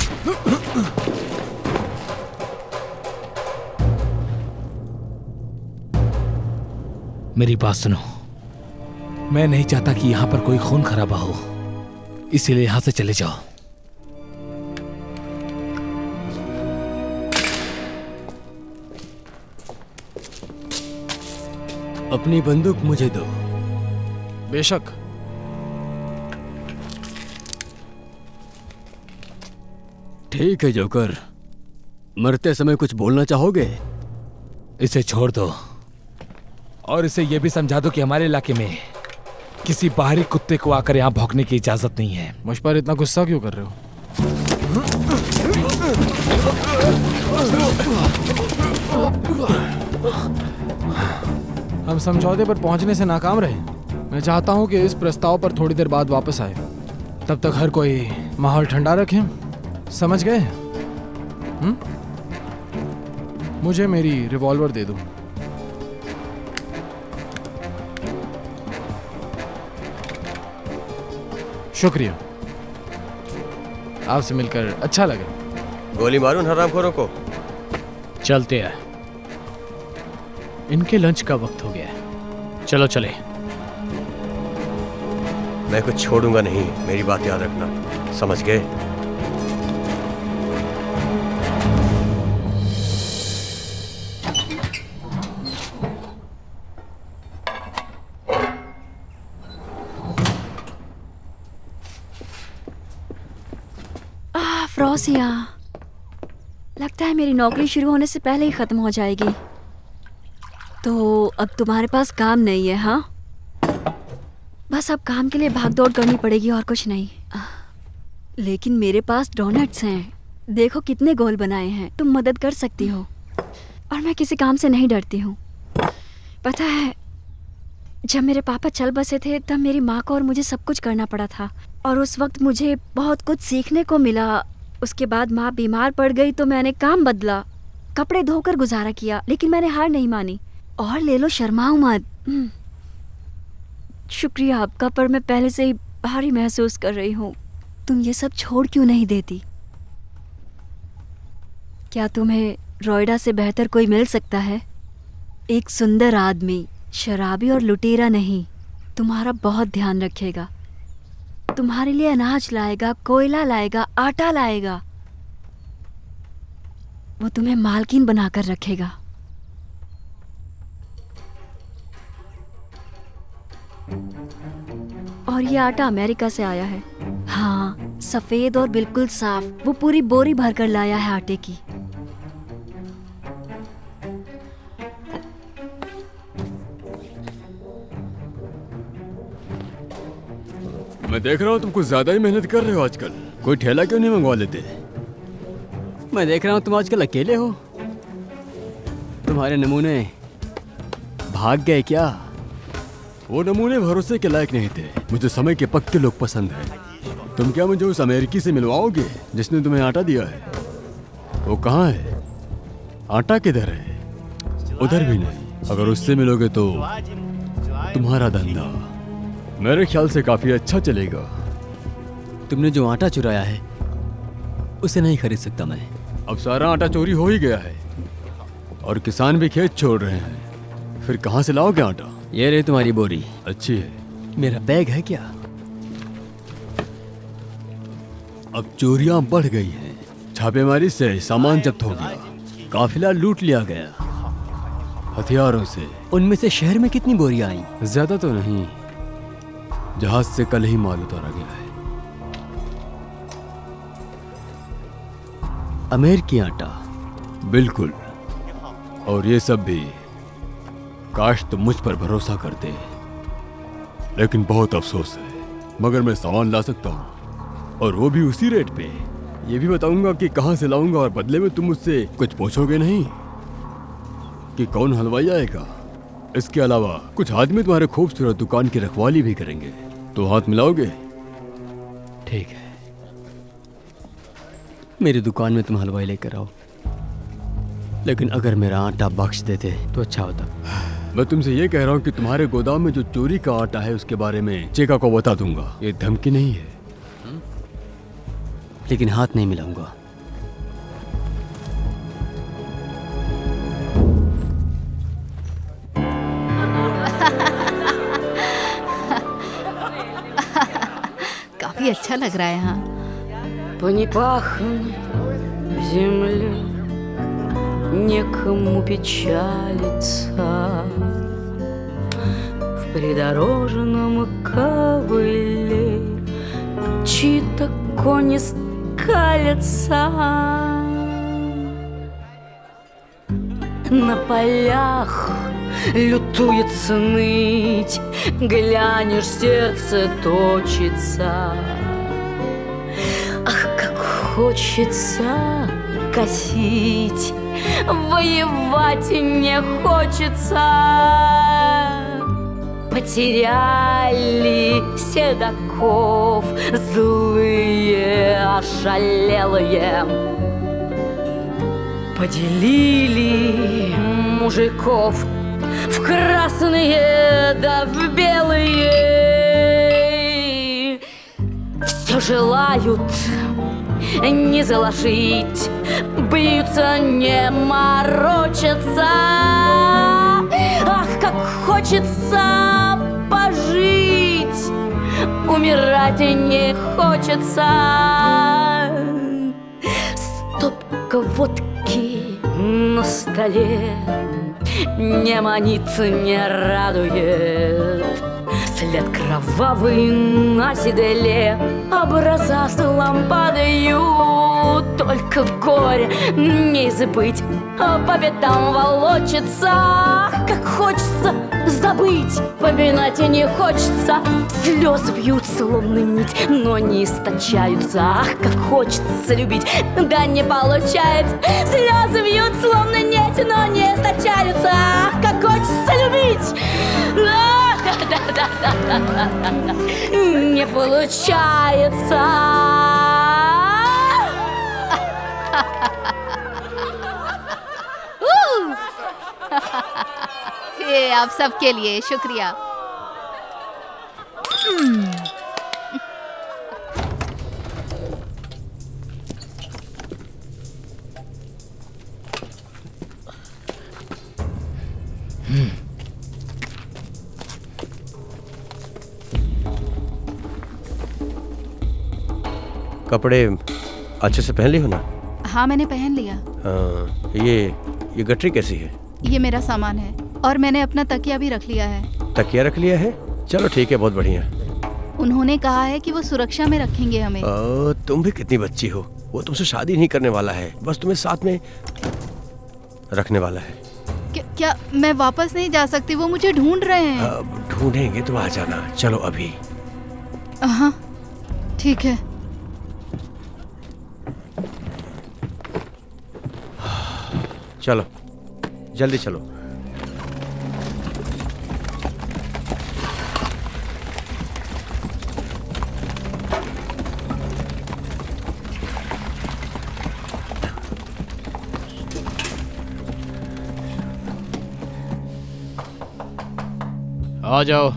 मेरी बात सुनो। मैं नहीं चाहता कि यहाँ पर कोई खून खराबा हो, इसीलिए यहाँ से चले जाओ। अपनी बंदूक मुझे दो। बेशक। ठीक है जोकर, मरते समय कुछ बोलना चाहोगे? इसे छोड़ दो और इसे यह भी समझा दो कि हमारे इलाके में किसी बाहरी कुत्ते को आकर यहाँ भौंकने की इजाजत नहीं है। मुझ पर इतना गुस्सा क्यों कर रहे हो? हम समझौते पर पहुंचने से नाकाम रहे। मैं चाहता हूं कि इस प्रस्ताव पर थोड़ी देर बाद वापस आए। तब तक हर कोई माहौल ठंडा रखें। समझ गए? मुझे मेरी रिवॉल्वर दे दो। शुक्रिया, आपसे मिलकर अच्छा लगा। गोली मारूं हरामखोरों को? चलते हैं, इनके लंच का वक्त हो गया है। चलो चले। मैं कुछ छोड़ूंगा नहीं, मेरी बात याद रखना, समझ गए? फ्रोसिया, लगता है मेरी नौकरी शुरू होने से पहले ही खत्म हो जाएगी। तो अब तुम्हारे पास काम नहीं है? हाँ, बस अब काम के लिए भागदौड़ करनी पड़ेगी और कुछ नहीं। लेकिन मेरे पास डोनट्स हैं, देखो कितने गोल बनाए हैं। तुम मदद कर सकती हो और मैं किसी काम से नहीं डरती हूँ। पता है, जब मेरे पापा चल बसे थे तब मेरी माँ को और मुझे सब कुछ करना पड़ा था और उस वक्त मुझे बहुत कुछ सीखने को मिला। उसके बाद माँ बीमार पड़ गई तो मैंने काम बदला, कपड़े धोकर गुजारा किया, लेकिन मैंने हार नहीं मानी। और ले लो, शर्माओ मत। शुक्रिया आपका, पर मैं पहले से ही भारी महसूस कर रही हूँ। तुम ये सब छोड़ क्यों नहीं देती? क्या तुम्हें रोइडा से बेहतर कोई मिल सकता है? एक सुंदर आदमी, शराबी और लुटेरा नहीं, तुम्हारा बहुत ध्यान रखेगा, तुम्हारे लिए अनाज लाएगा, कोयला लाएगा, आटा लाएगा। वो तुम्हें मालकिन बनाकर रखेगा। और ये आटा अमेरिका से आया है। हाँ, सफेद और बिल्कुल साफ। वो पूरी बोरी भरकर लाया है आटे की। मैं देख रहा हूँ तुम कुछ ज्यादा ही मेहनत कर रहे हो आजकल। कोई ठेला क्यों नहीं मंगवा लेते? मैं देख रहा हूँ तुम आजकल अकेले हो। तुम्हारे नमूने भाग गए क्या? वो नमूने भरोसे के लायक नहीं थे। मुझे समय के पक्के लोग पसंद हैं। तुम क्या मुझे उस अमेरिकी से मिलवाओगे जिसने तुम्हें आटा दिया है? वो कहाँ है? आटा किधर है? उधर भी नहीं। अगर उससे मिलोगे तो तुम्हारा धंधा मेरे ख्याल से काफी अच्छा चलेगा। तुमने जो आटा चुराया है उसे नहीं खरीद सकता मैं। अब सारा आटा चोरी हो ही गया है और किसान भी खेत छोड़ रहे हैं। फिर कहाँ से लाओगे आटा? ये रही तुम्हारी बोरी। अच्छी है। मेरा बैग है क्या? अब चोरियां बढ़ गई हैं। छापेमारी से सामान जब्त हो गया, काफिला लूट लिया गया हथियारों से। उनमें से शहर में कितनी बोरियां आई? ज्यादा तो नहीं, जहाज से कल ही माल उतारा गया है। अमेरिकी आटा, बिल्कुल। और ये सब भी काश तुम मुझ पर भरोसा करते। लेकिन बहुत अफसोस है, मगर मैं सामान ला सकता हूँ और वो भी उसी रेट पे। ये भी बताऊंगा कि कहाँ से लाऊंगा और बदले में तुम मुझसे कुछ पूछोगे नहीं कि कौन हलवाई आएगा। इसके अलावा कुछ आदमी तुम्हारे खूबसूरत दुकान की रखवाली भी करेंगे। तो हाथ मिलाओगे? ठीक है, मेरी दुकान में तुम हलवाई लेकर आओ, लेकिन अगर मेरा आटा बख्श देते तो अच्छा होता। मैं तुमसे ये कह रहा हूँ कि तुम्हारे गोदाम में जो चोरी का आटा है उसके बारे में चेका को बता दूंगा। ये धमकी नहीं है, लेकिन हाथ नहीं मिलाऊंगा। काफी अच्छा लग रहा है यहाँ। По непаханной земле некому печалиться. придорожном ковыле чьи-то кони скалятся. На полях лютуется ныть, глянешь, сердце точится. Ах, как хочется косить, воевать не хочется. Потеряли седаков злые, ошалелые, поделили мужиков в красные да в белые. Все желают не заложить, бьются, не морочатся. Ах, как хочется пожить, умирать не хочется. Стопка водки на столе не манит, не радует. След кровавый на седле, образа слом падают. Только горе не забыть, по пятам волочится. Ах, как хочется забыть, поминать и не хочется. Слезы вьют словно нить, но не источаются. Ах, как хочется любить, да не получается. Слезы вьют словно нить, но не источаются. Ах, как хочется любить, не получается. ये आप सबके लिए शुक्रिया। कपड़े अच्छे से पहन ली हो ना? हाँ, मैंने पहन लिया। ये गठरी कैसी है? ये मेरा सामान है और मैंने अपना तकिया भी रख लिया है। तकिया रख लिया है? चलो ठीक है, बहुत बढ़िया। उन्होंने कहा है कि वो सुरक्षा में रखेंगे हमें। तुम भी कितनी बच्ची हो, वो तुमसे शादी नहीं करने वाला है, बस तुम्हें साथ में रखने वाला है। क्या मैं वापस नहीं जा सकती? वो मुझे ढूंढ रहे हैं। ढूंढेंगे तो आ जाना। चलो अभी। हाँ ठीक है। चलो जल्दी चलो। आ जाओ।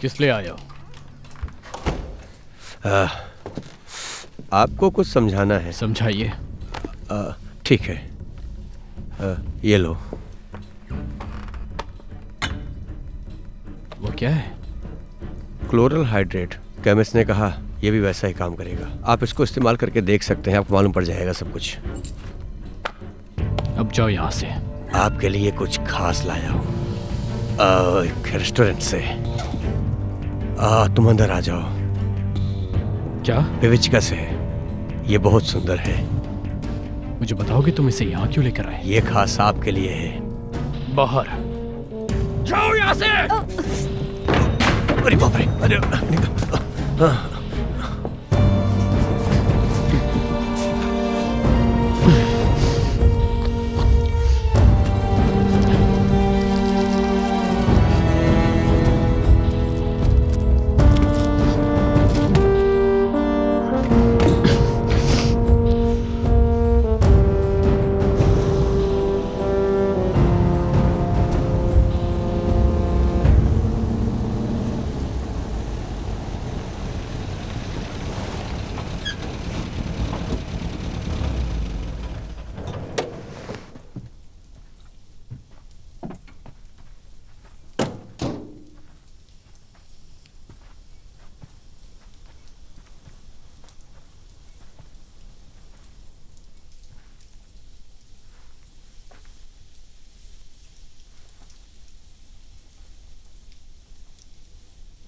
किस लिए आए हो? आपको कुछ समझाना है। समझाइए। ठीक है, ये लो। वो क्या है? Chloral hydrate. केमिस्ट ने कहा ये भी वैसा ही काम करेगा। आप इसको इस्तेमाल करके देख सकते हैं, आपको मालूम पड़ जाएगा सब कुछ। अब जाओ यहाँ से। आपके लिए कुछ खास लाया हूँ एक रेस्टोरेंट से। तुम अंदर आ जाओ। क्या? विविचिका से। ये बहुत सुंदर है। मुझे बताओगे तुम इसे यहाँ क्यों लेकर आए? ये खास आपके लिए है। बाहर जाओ यहाँ से। अरे बाप रे, अरे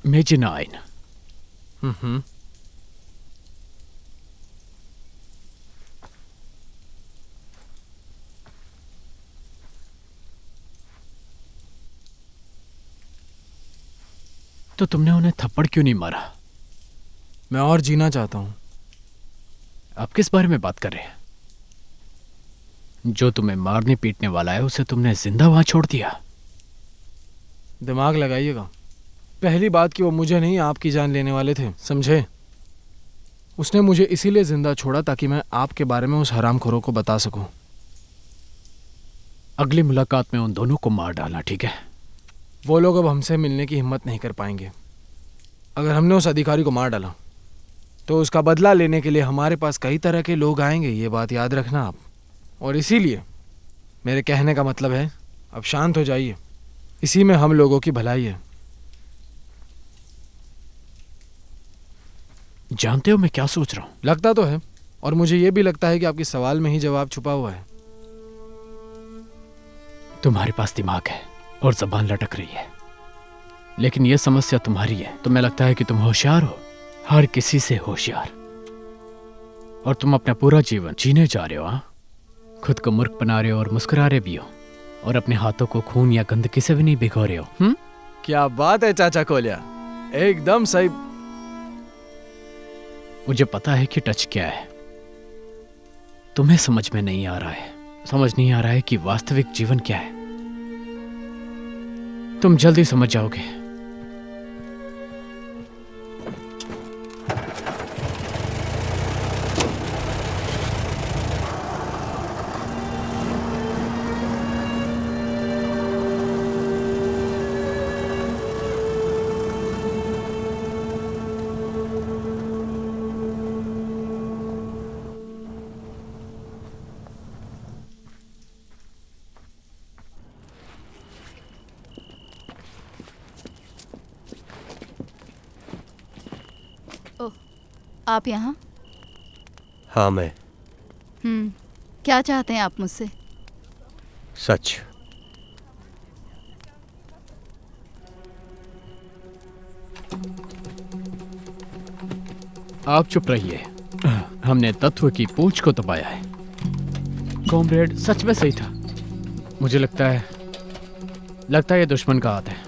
मेजिनाइन। तो तुमने उन्हें थप्पड़ क्यों नहीं मारा? मैं और जीना चाहता हूँ। आप किस बारे में बात कर रहे हैं? जो तुम्हें मारने पीटने वाला है उसे तुमने जिंदा वहां छोड़ दिया। दिमाग लगाइएगा। पहली बात कि वो मुझे नहीं आपकी जान लेने वाले थे, समझे? उसने मुझे इसीलिए जिंदा छोड़ा ताकि मैं आपके बारे में उस हरामखोरों को बता सकूं। अगली मुलाकात में उन दोनों को मार डालना, ठीक है? वो लोग अब हमसे मिलने की हिम्मत नहीं कर पाएंगे। अगर हमने उस अधिकारी को मार डाला तो उसका बदला लेने के लिए हमारे पास कई तरह के लोग आएंगे, ये बात याद रखना आप। और इसीलिए मेरे कहने का मतलब है, अब शांत हो जाइए। इसी में हम लोगों की भलाई है। जानते हो मैं क्या सोच रहा हूं? लगता तो है, और मुझे ये भी लगता है कि आपके सवाल में ही जवाब छुपा हुआ है। तुम्हारे पास दिमाग है और जबान लटक रही है, लेकिन यह समस्या तुम्हारी है। तुम्हें लगता है कि तुम होशियार हो, हर किसी से होशियार, और तुम अपना पूरा जीवन जीने जा रहे हो। हाँ, खुद को मूर्ख बना रहे हो और मुस्कुरा रहे भी हो, और अपने हाथों को खून या गंदगी से भी नहीं भिगो रहे हो। क्या बात है चाचा कोलिया, एकदम सही। मुझे पता है कि टच क्या है। तुम्हें समझ में नहीं आ रहा है, समझ नहीं आ रहा है कि वास्तविक जीवन क्या है। तुम जल्दी समझ जाओगे। आप यहाँ? हाँ मैं। क्या चाहते हैं आप मुझसे? सच। आप चुप रहिए। हमने तत्व की पूंछ को दबाया है। कॉमरेड सच में सही था। मुझे लगता है ये दुश्मन का हाथ है।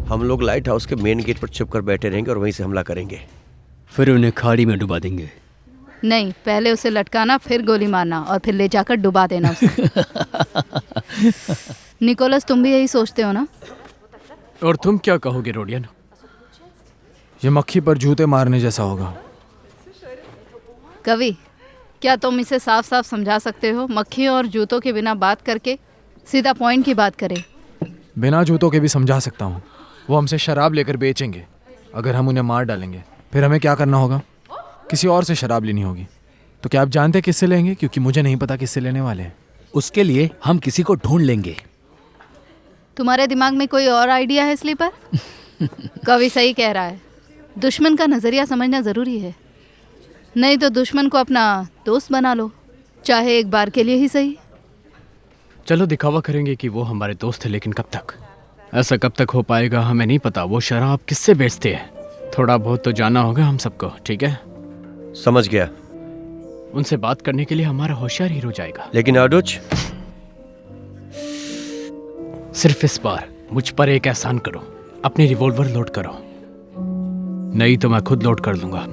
हम लोग लाइट हाउस के मेन गेट पर छुप कर बैठे रहेंगे और वहीं से हमला करेंगे। फिर उन्हें खाड़ी में डुबा देंगे। नहीं, पहले उसे लटकाना, फिर गोली मारना और फिर ले जाकर डुबा देना उसे। निकोलस, तुम भी यही सोचते हो ना? और तुम क्या कहोगे रोडियन? ये मक्खी पर जूते मारने जैसा होगा। कवि, क्या तुम इसे साफ साफ समझा सकते हो? मक्खी और जूतों के बिना बात करके सीधा पॉइंट की बात करें। बिना जूतों के भी समझा सकता हूँ। वो हमसे शराब लेकर बेचेंगे। अगर हम उन्हें मार डालेंगे फिर हमें क्या करना होगा? किसी और से शराब लेनी होगी। तो क्या आप जानते किससे लेंगे? क्योंकि मुझे नहीं पता किससे लेने वाले हैं। उसके लिए हम किसी को ढूंढ लेंगे। तुम्हारे दिमाग में कोई और आइडिया है स्लीपर? कवि सही कह रहा है, दुश्मन का नजरिया समझना जरूरी है, नहीं तो दुश्मन को अपना दोस्त बना लो, चाहे एक बार के लिए ही सही। चलो दिखावा करेंगे कि वो हमारे दोस्त है, लेकिन कब तक? ऐसा कब तक हो पाएगा हमें नहीं पता। वो शराब किससे बेचते हैं, थोड़ा बहुत तो जानना होगा हम सबको, ठीक है? समझ गया। उनसे बात करने के लिए हमारा होशियार हीरो जाएगा। लेकिन अर्डुच, सिर्फ इस बार मुझ पर एक एहसान करो, अपनी रिवॉल्वर लोड करो, नहीं तो मैं खुद लोड कर लूंगा।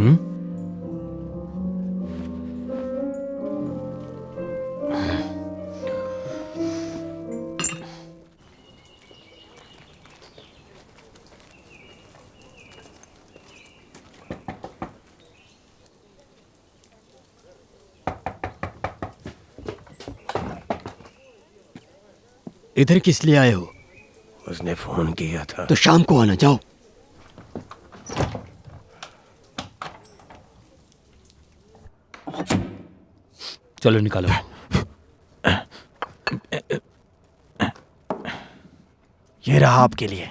इधर किस लिए आए हो? उसने फोन किया था। तो शाम को आना, जाओ। चलो निकालो। ये रहा आपके लिए।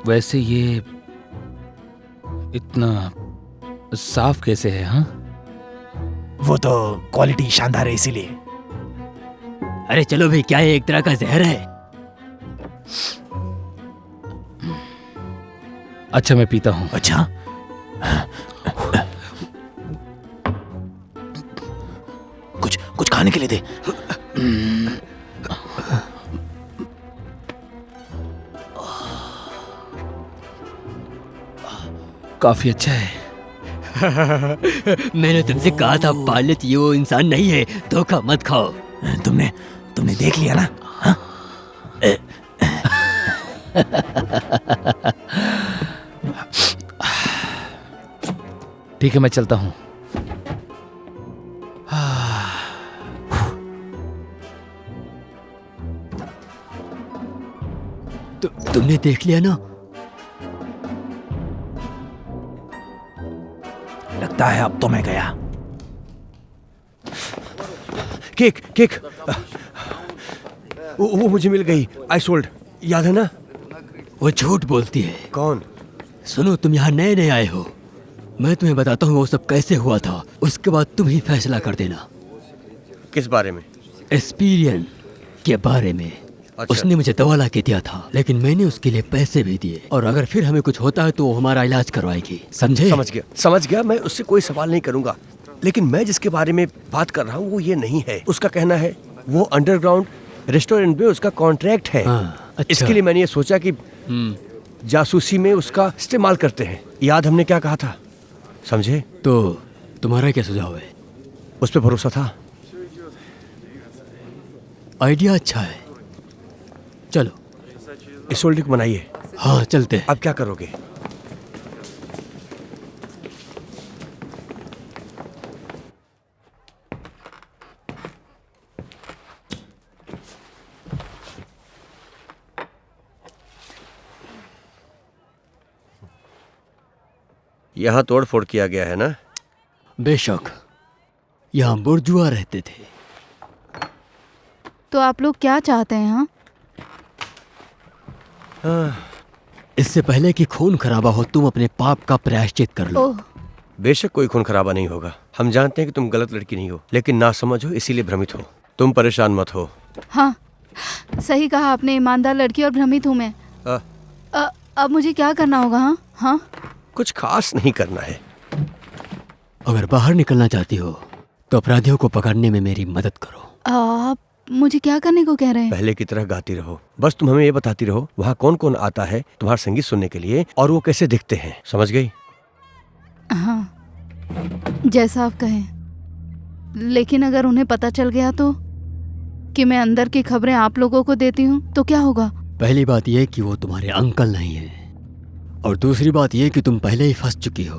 वैसे ये इतना साफ कैसे है? हाँ, वो तो क्वालिटी शानदार है इसीलिए। अरे चलो भाई, क्या है, एक तरह का जहर है। अच्छा मैं पीता हूँ। अच्छा, कुछ कुछ खाने के लिए दे। काफी अच्छा है। मैंने तुमसे कहा था पायलट ये वो इंसान नहीं है, धोखा मत खाओ। तुमने तुमने देख लिया ना? हाँ? ठीक है मैं चलता हूँ। तुमने देख लिया ना? लगता है अब तो मैं गया। केक केक, वो मुझे मिल गई, आई सोल्ड, याद है ना? वो झूठ बोलती है। कौन? सुनो, तुम यहाँ नए नए आए हो, मैं तुम्हें बताता हूँ वो सब कैसे हुआ था, उसके बाद तुम ही फैसला कर देना। किस बारे में? एक्सपीरियंस के बारे में। अच्छा। उसने मुझे दवा ला के दिया था, लेकिन मैंने उसके लिए पैसे भी दिए, और अगर फिर हमें कुछ होता है तो वो हमारा इलाज करवाएगी, समझे? समझ गया, मैं उससे कोई सवाल नहीं करूंगा, लेकिन मैं जिसके बारे में बात कर रहा हूँ वो ये नहीं है। उसका कहना है वो अंडरग्राउंड रेस्टोरेंट में उसका कॉन्ट्रैक्ट है। अच्छा। इसके लिए मैंने ये सोचा कि जासूसी में उसका इस्तेमाल करते हैं। याद हमने क्या कहा था, समझे? तो तुम्हारा क्या सुझाव है? उस पर भरोसा था। आइडिया अच्छा है, चलो इस होल्डिंग को बनाइए। हाँ चलते हैं। अब क्या करोगे? यहाँ तोड़फोड़ किया गया है ना? बेशक, यहाँ बुर्जुआ रहते थे। तो आप लोग क्या चाहते हैं? हाँ, इससे पहले कि खून खराबा हो, तुम अपने पाप का प्रायश्चित कर लो। ओह, बेशक कोई खून खराबा नहीं होगा। हम जानते हैं कि तुम गलत लड़की नहीं हो, लेकिन ना समझ हो इसीलिए भ्रमित हो। तुम परेशान मत हो। हाँ सही कहा आपने, ईमानदार लड़की और भ्रमित हूँ मैं। अब मुझे क्या करना होगा? हाँ हाँ, कुछ खास नहीं करना है। अगर बाहर निकलना चाहती हो तो अपराधियों को पकड़ने में मेरी मदद करो। आप मुझे क्या करने को कह रहे हैं? पहले की तरह गाती रहो, बस तुम हमें ये बताती रहो वहाँ कौन कौन आता है तुम्हारा संगीत सुनने के लिए और वो कैसे दिखते हैं, समझ गई? हाँ जैसा आप कहें, लेकिन अगर उन्हें पता चल गया तो कि मैं अंदर की खबरें आप लोगों को देती हूँ तो क्या होगा? पहली बात यह कि वो तुम्हारे अंकल नहीं है, और दूसरी बात यह कि तुम पहले ही फंस चुकी हो।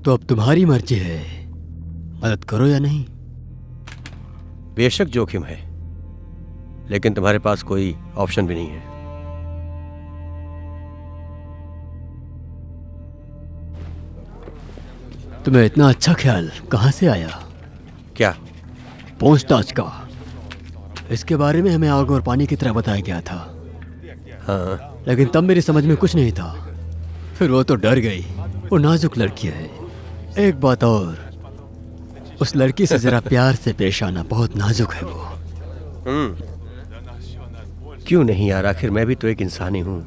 तो अब तुम्हारी मर्जी है, मदद करो या नहीं। बेशक जोखिम है, लेकिन तुम्हारे पास कोई ऑप्शन भी नहीं है। तुम्हें इतना अच्छा ख्याल कहाँ से आया? क्या? पूछताछ का। इसके बारे में हमें आग और पानी की तरह बताया गया था, हाँ, लेकिन तब मेरी समझ में कुछ नहीं था। फिर वो तो डर गई। वो नाजुक लड़की है। एक बात और, उस लड़की से जरा प्यार से पेश आना, बहुत नाजुक है वो। क्यों नहीं यार, आखिर मैं भी तो एक इंसान ही हूँ।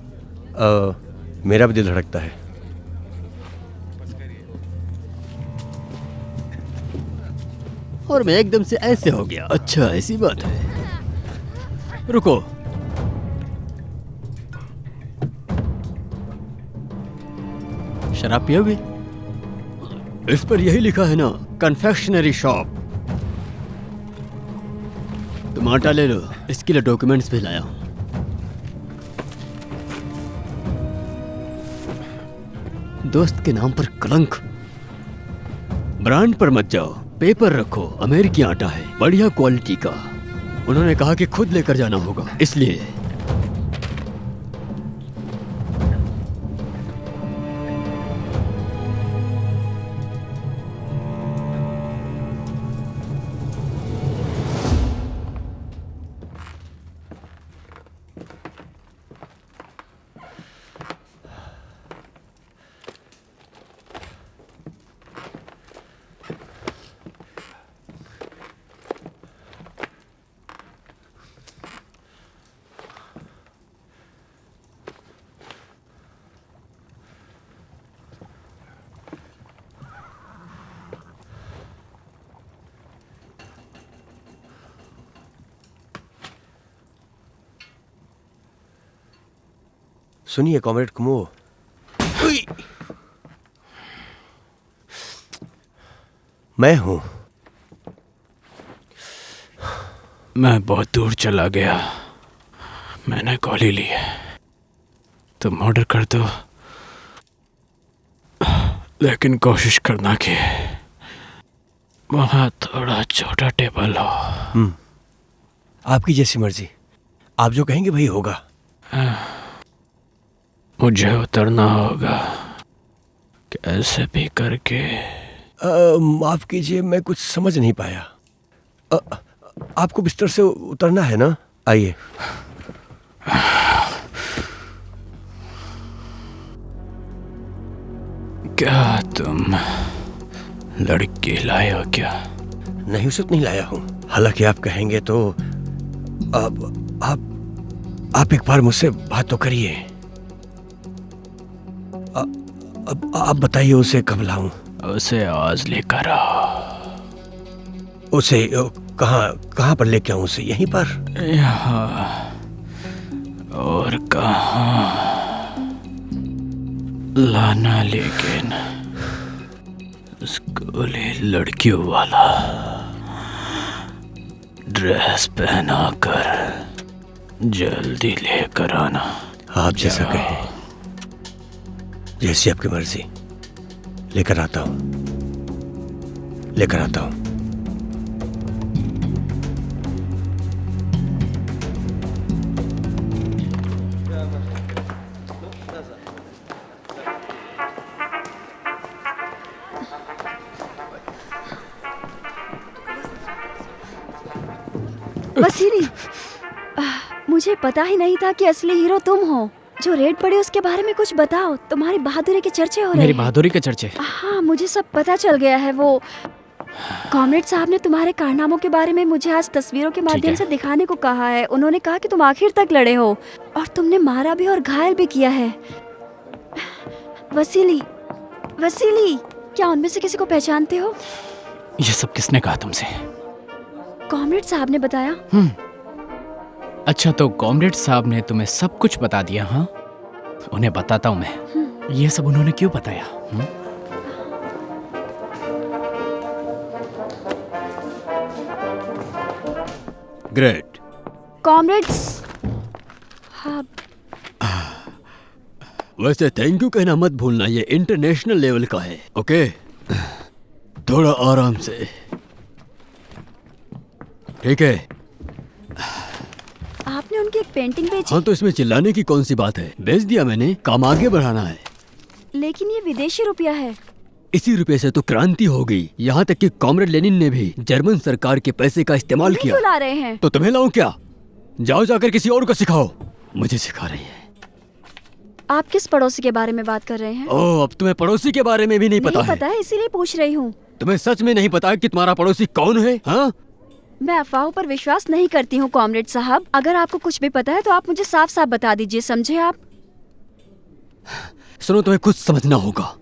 मेरा भी दिल धड़कता है। और मैं एकदम से ऐसे हो गया। अच्छा, ऐसी बात है। रुको, शराब पियोगे? इस पर यही लिखा है ना, कन्फेक्शनरी शॉप। तुम आटा ले लो, इसके लिए डॉक्यूमेंट्स भी लाया हूं। दोस्त के नाम पर कलंक। ब्रांड पर मत जाओ, पेपर रखो, अमेरिकी आटा है, बढ़िया क्वालिटी का। उन्होंने कहा कि खुद लेकर जाना होगा, इसलिए। सुनिए कॉमरेड कुमो, मैं हूं। मैं बहुत दूर चला गया। मैंने गोली ली है। तुम ऑर्डर कर दो, लेकिन कोशिश करना कि वहाँ थोड़ा छोटा टेबल हो। आपकी जैसी मर्जी, आप जो कहेंगे वही होगा। मुझे उतरना होगा कैसे भी करके। माफ कीजिए, मैं कुछ समझ नहीं पाया। आपको बिस्तर से उतरना है ना? आइए। क्या तुम लड़की लाए हो क्या? नहीं, उसे तो नहीं लाया हूँ। हालांकि आप कहेंगे तो आप एक बार मुझसे बात तो करिए। अब आप बताइए उसे कब लाऊं? उसे आज लेकर आओ। उसे कहाँ पर लेके आऊं उसे? यहीं पर? यहाँ और कहाँ लाना, लेकिन स्कूली लड़कियों वाला ड्रेस पहनाकर जल्दी लेकर आना। आप जैसा कहें, जैसी आपकी मर्जी। लेकर आता हूं, लेकर आता हूं। वसीली, मुझे पता ही नहीं था कि असली हीरो तुम हो। जो रेड पड़ी उसके बारे में कुछ बताओ। तुम्हारी बहादुरी के चर्चे हो रहे हैं। मेरी बहादुरी के चर्चे? हाँ, मुझे सब पता चल गया है। वो कॉमरेड साहब ने तुम्हारे कारनामों के बारे में मुझे आज तस्वीरों के माध्यम से दिखाने को कहा है। उन्होंने कहा कि तुम आखिर तक लड़े हो और तुमने मारा भी और घायल भी किया है। वसीली, क्या उनमें से किसी को पहचानते हो? ये सब किसने कहा तुमसे? कॉमरेड साहब ने बताया। अच्छा, तो कॉमरेड साहब ने तुम्हें सब कुछ बता दिया? हाँ, उन्हें बताता हूँ मैं। ये सब उन्होंने क्यों बताया? ग्रेट। कॉमरेड्स, हाँ। वैसे थैंक यू कहना मत भूलना, ये इंटरनेशनल लेवल का है। ओके, थोड़ा आराम से, ठीक है? आपने उनकी एक पेंटिंग भेजी। हाँ, तो इसमें चिल्लाने की कौन सी बात है? भेज दिया मैंने, काम आगे बढ़ाना है। लेकिन ये विदेशी रुपया है। इसी रुपए से तो क्रांति हो गई। यहाँ तक कि कॉमरेड लेनिन ने भी जर्मन सरकार के पैसे का इस्तेमाल नहीं किया। बुला रहे हैं। तो तुम्हें लाऊं क्या? जाओ जाकर किसी और को सिखाओ। मुझे सिखा रही है। आप किस पड़ोसी के बारे में बात कर रहे हैं? ओह, अब तुम्हें पड़ोसी के बारे में भी नहीं पता पता है, इसीलिए पूछ रही हूँ। तुम्हें सच में नहीं पता कि तुम्हारा पड़ोसी कौन है? हाँ, मैं अफवाहों पर विश्वास नहीं करती हूँ कॉमरेड साहब। अगर आपको कुछ भी पता है तो आप मुझे साफ साफ बता दीजिए, समझे आप? सुनो, तुम्हें कुछ समझना होगा।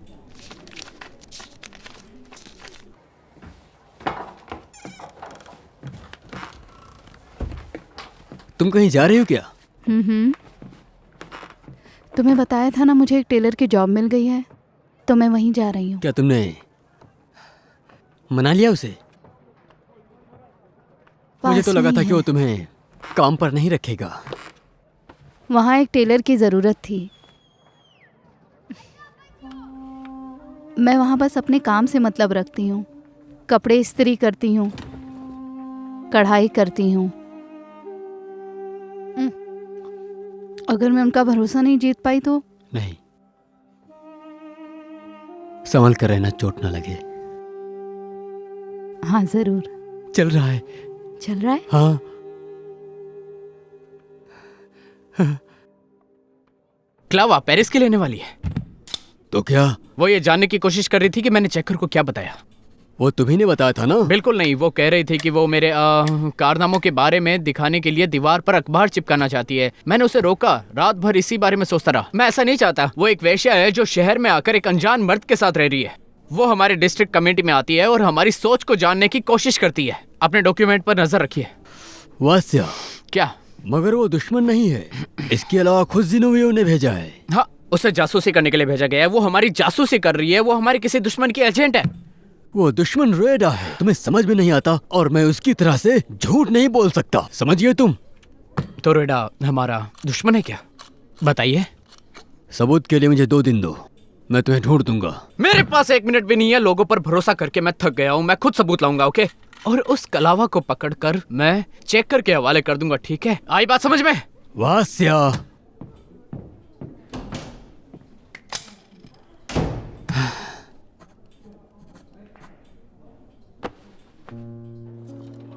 तुम कहीं जा रही हो क्या? तुम्हें बताया था ना मुझे एक टेलर की जॉब मिल गई है, तो मैं वहीं जा रही हूँ। क्या तुमने मना लिया उसे? मुझे तो लगा था कि वो तुम्हें काम पर नहीं रखेगा। वहाँ एक टेलर की ज़रूरत थी। मैं वहाँ बस अपने काम से मतलब रखती हूँ। कपड़े इस्त्री करती हूँ, कढ़ाई करती हूँ। अगर मैं उनका भरोसा नहीं जीत पाई तो? नहीं, संभल कर रहना, चोट ना लगे। हाँ जरूर। चल रहा है। चल रहा है? हाँ। क्लावा पेरिस के लेने वाली है। तो क्या? वो ये जानने की कोशिश कर रही थी कि मैंने चेकर को क्या बताया। वो तुम्ही ने बताया था ना? बिल्कुल नहीं, वो कह रही थी कि वो मेरे कारनामों के बारे में दिखाने के लिए दीवार पर अखबार चिपकाना चाहती है। मैंने उसे रोका, रात भर इसी बारे में सोचता रहा। मैं ऐसा नहीं चाहता। वो एक वेश्या है जो शहर में आकर एक अनजान मर्द के साथ रह रही है। वो हमारे डिस्ट्रिक्ट कमेटी में आती है और हमारी सोच को जानने की कोशिश करती है। अपने डॉक्यूमेंट पर नजर रखिए। वास्या। क्या? मगर वो दुश्मन नहीं है। इसके अलावा खुद जिनोवियो ने भेजा है। हाँ, उसे जासूसी करने के लिए भेजा गया है। वो हमारी जासूसी कर रही है। वो हमारे किसी दुश्मन की एजेंट है। वो दुश्मन रेडा है। तुम्हें समझ में नहीं आता और मैं उसकी तरह से झूठ नहीं बोल सकता, समझिए तुम। तो रेडा हमारा दुश्मन है क्या? बताइए। सबूत के लिए मुझे 2 दिन दो, मैं तुम्हें ढूंढ दूंगा। मेरे पास 1 मिनट भी नहीं है। लोगों पर भरोसा करके मैं थक गया हूँ। मैं खुद सबूत लाऊंगा, ओके? और उस कलावा को पकड़कर मैं चेक करके हवाले कर दूंगा, ठीक है? आई बात समझ में? वास्या।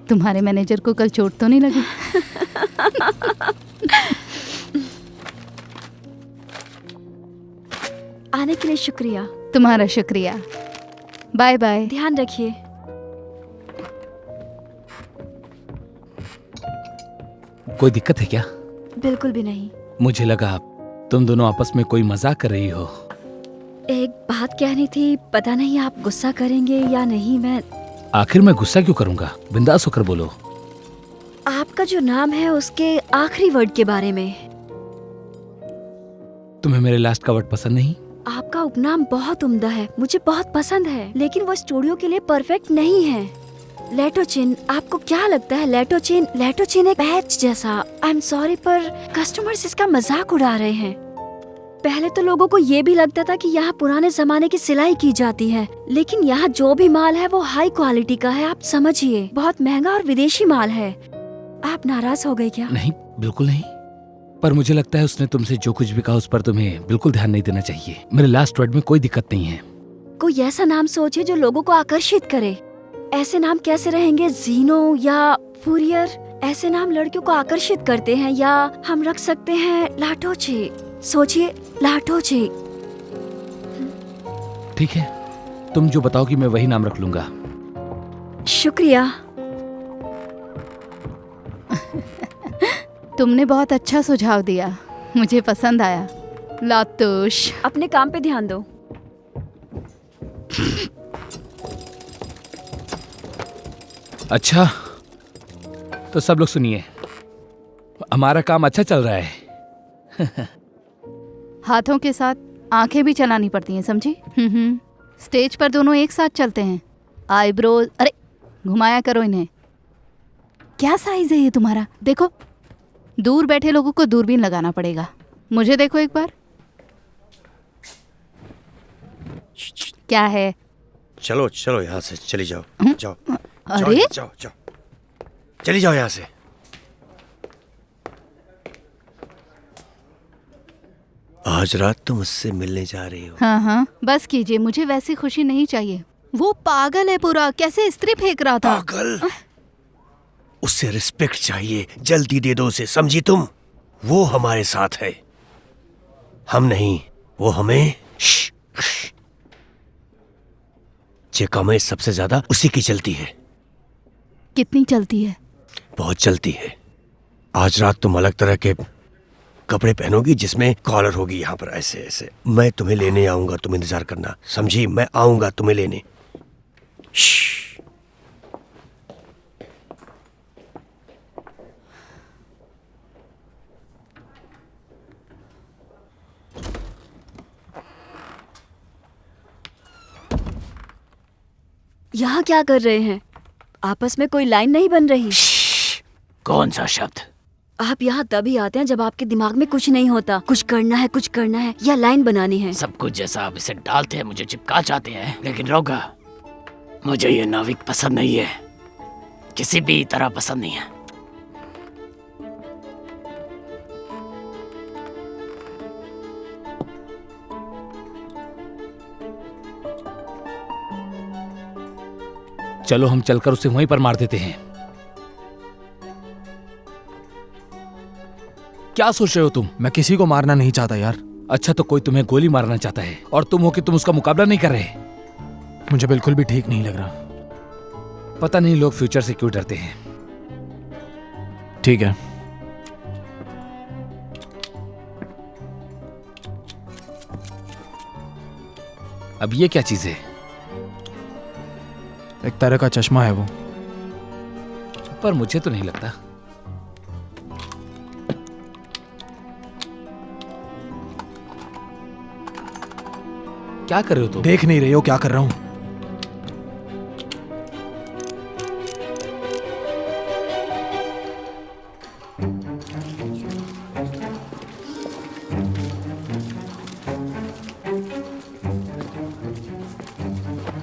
तुम्हारे मैनेजर को कल चोट तो नहीं लगी? आने के लिए शुक्रिया। तुम्हारा शुक्रिया। Bye bye. ध्यान रखिए। कोई दिक्कत है क्या? बिल्कुल भी नहीं। मुझे लगा तुम दोनों आपस में कोई मजाक कर रही हो। एक बात कहनी थी, पता नहीं आप गुस्सा करेंगे या नहीं। मैं आखिर मैं गुस्सा क्यों करूंगा? बिंदास होकर बोलो। आपका जो नाम है उसके आखिरी वर्ड के बारे में। तुम्हें मेरे लास्ट का वर्ड पसंद नहीं? आपका उपनाम बहुत उम्दा है, मुझे बहुत पसंद है, लेकिन वो स्टूडियो के लिए परफेक्ट नहीं है। लेटोचिन, आपको क्या लगता है? लेटोचिन एक पैच जैसा। आई एम सॉरी पर कस्टमर्स इसका मजाक उड़ा रहे हैं। पहले तो लोगों को ये भी लगता था कि यहाँ पुराने जमाने की सिलाई की जाती है, लेकिन यहाँ जो भी माल है वो हाई क्वालिटी का है। आप समझिए, बहुत महंगा और विदेशी माल है। आप नाराज हो गए क्या? नहीं, बिल्कुल नहीं। पर मुझे लगता है उसने तुमसे जो कुछ भी कहा उस पर तुम्हें बिल्कुल ध्यान नहीं देना चाहिए। मेरे लास्ट वर्ड में कोई दिक्कत नहीं है। कोई ऐसा नाम सोचिए जो लोगों को आकर्षित करे। ऐसे नाम कैसे रहेंगे? जीनो या फूरियर, ऐसे नाम लड़कियों को आकर्षित करते हैं। या हम रख सकते हैं लाटोचे। सोचिए, लाटोचे। ठीक है, तुम जो बताओगी मैं वही नाम रख लूंगा। शुक्रिया। तुमने बहुत अच्छा सुझाव दिया, मुझे पसंद आया। लातोश। अपने काम पे ध्यान दो। अच्छा, तो सब लोग सुनिए, हमारा काम अच्छा चल रहा है। हाथों के साथ आंखें भी चलानी पड़ती हैं, समझी? स्टेज पर दोनों एक साथ चलते हैं। आईब्रोज, अरे घुमाया करो इन्हें। क्या साइज है ये तुम्हारा? देखो, दूर बैठे लोगों को दूरबीन लगाना पड़ेगा। मुझे देखो एक बार। क्या है? चलो चलो, यहाँ से चली जाओ। जाओ। अरे जाओ जाओ, चली जाओ यहाँ से। आज रात तुम उससे मिलने जा रही हो। हाँ हाँ, बस कीजिए, मुझे वैसी खुशी नहीं चाहिए। वो पागल है पूरा, कैसे इस्त्री फेंक रहा था। पागल? उससे रिस्पेक्ट चाहिए, जल्दी दे दो उसे, समझी तुम? वो हमारे साथ है, हम नहीं। वो हमें जे कमाई सबसे ज्यादा उसी की चलती है। कितनी चलती है? बहुत चलती है। आज रात तुम अलग तरह के कपड़े पहनोगी जिसमें कॉलर होगी यहाँ पर, ऐसे ऐसे। मैं तुम्हें लेने आऊंगा, तुम इंतजार करना, समझी? मैं आऊंगा तुम्हें लेने। श्श्श। यहाँ क्या कर रहे हैं? आपस में कोई लाइन नहीं बन रही? कौन सा शब्द? आप यहाँ तभी आते हैं जब आपके दिमाग में कुछ नहीं होता। कुछ करना है या लाइन बनानी है। सब कुछ जैसा आप इसे डालते हैं मुझे चिपका चाहते हैं, लेकिन रोगा, मुझे ये नाविक पसंद नहीं है, किसी भी तरह पसंद नहीं है। चलो हम चलकर उसे वहीं पर मार देते हैं। क्या सोच रहे हो तुम? मैं किसी को मारना नहीं चाहता यार। अच्छा, तो कोई तुम्हें गोली मारना चाहता है और तुम हो कि तुम उसका मुकाबला नहीं कर रहे। मुझे बिल्कुल भी ठीक नहीं लग रहा। पता नहीं लोग फ्यूचर से क्यों डरते हैं। ठीक है, अब ये क्या चीज है? एक तरह का चश्मा है वो। पर मुझे तो नहीं लगता। क्या कर रहे हो तुम? देख नहीं रही हो क्या कर रहा हूं?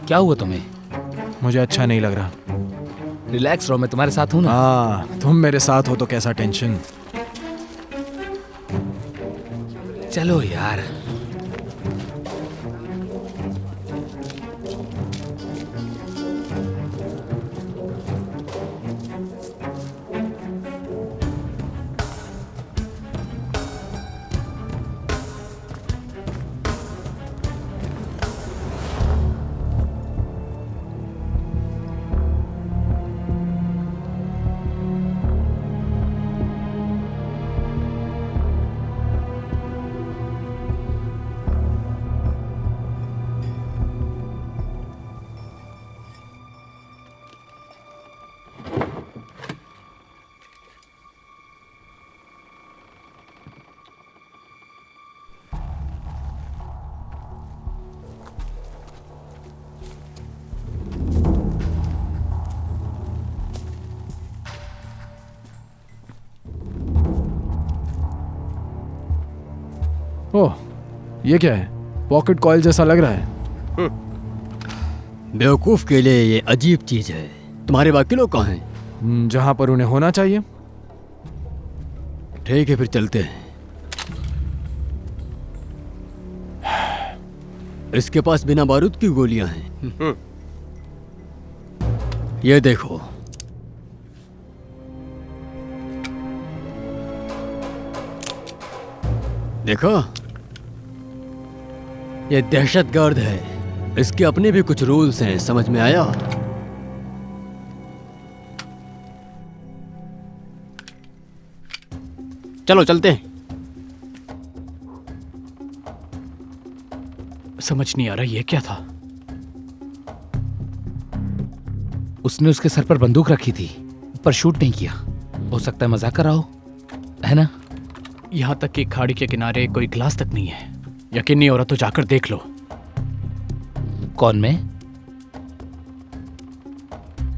क्या हुआ तुम्हें? मुझे अच्छा नहीं लग रहा। रिलैक्स रहो, मैं तुम्हारे साथ हूं ना। हाँ, तुम मेरे साथ हो तो कैसा टेंशन। चलो यार। ओह, ये क्या है? पॉकेट कॉइल जैसा लग रहा है। बेवकूफ के लिए ये अजीब चीज है। तुम्हारे बाकी लोग कहाँ हैं? जहां पर उन्हें होना चाहिए। ठीक है, फिर चलते हैं। इसके पास बिना बारूद की गोलियां हैं। ये देखो। देखो, ये दहशतगर्द है। इसके अपने भी कुछ रूल्स हैं, समझ में आया? चलो चलते हैं। समझ नहीं आ रहा ये क्या था। उसने उसके सर पर बंदूक रखी थी, पर शूट नहीं किया। हो सकता है मजाक कर रहा हो, है ना? यहाँ तक कि खाड़ी के किनारे कोई ग्लास तक नहीं है। यकीन नहीं हो रहा तो जाकर देख लो। कौन मैं?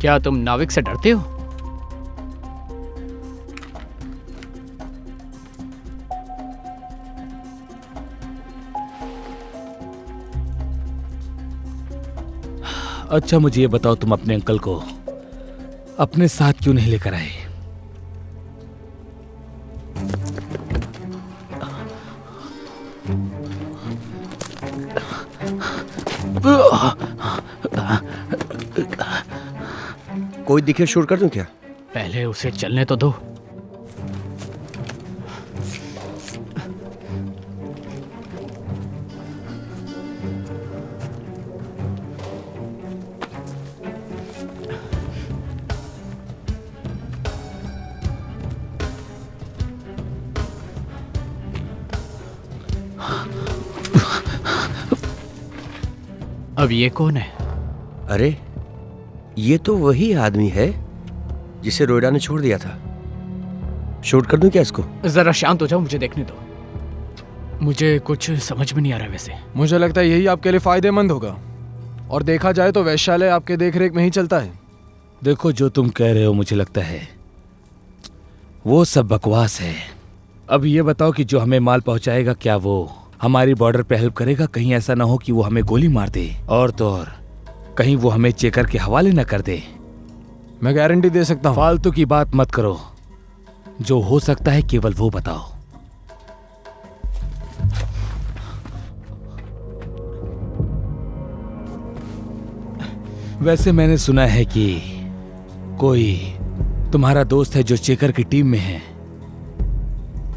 क्या तुम नाविक से डरते हो? अच्छा, मुझे ये बताओ, तुम अपने अंकल को अपने साथ क्यों नहीं लेकर आए? कोई दिखे शूट कर दूं क्या? पहले उसे चलने तो दो। अब ये कौन है? अरे ये तो वही आदमी है जिसे रोइडा ने छोड़ दिया था। शूट कर दूं क्या इसको? जरा शांत हो जाओ, मुझे देखने दो। मुझे कुछ समझ में नहीं आ रहा वैसे। मुझे लगता है यही आपके लिए फायदेमंद होगा। और देखा जाए तो वैश्यालय आपके देखरेख में ही चलता है। देखो, जो तुम कह रहे हो मुझे लगता है वो सब बकवास है। अब ये बताओ कि जो हमें माल पहुंचाएगा, क्या वो हमारी बॉर्डर पे हेल्प करेगा? कहीं ऐसा ना हो कि वो हमें गोली मार दे, और तो और कहीं वो हमें चेकर के हवाले न कर दे। मैं गारंटी दे सकता हूँ। फालतू की बात मत करो, जो हो सकता है केवल वो बताओ। वैसे मैंने सुना है कि कोई तुम्हारा दोस्त है जो चेकर की टीम में है।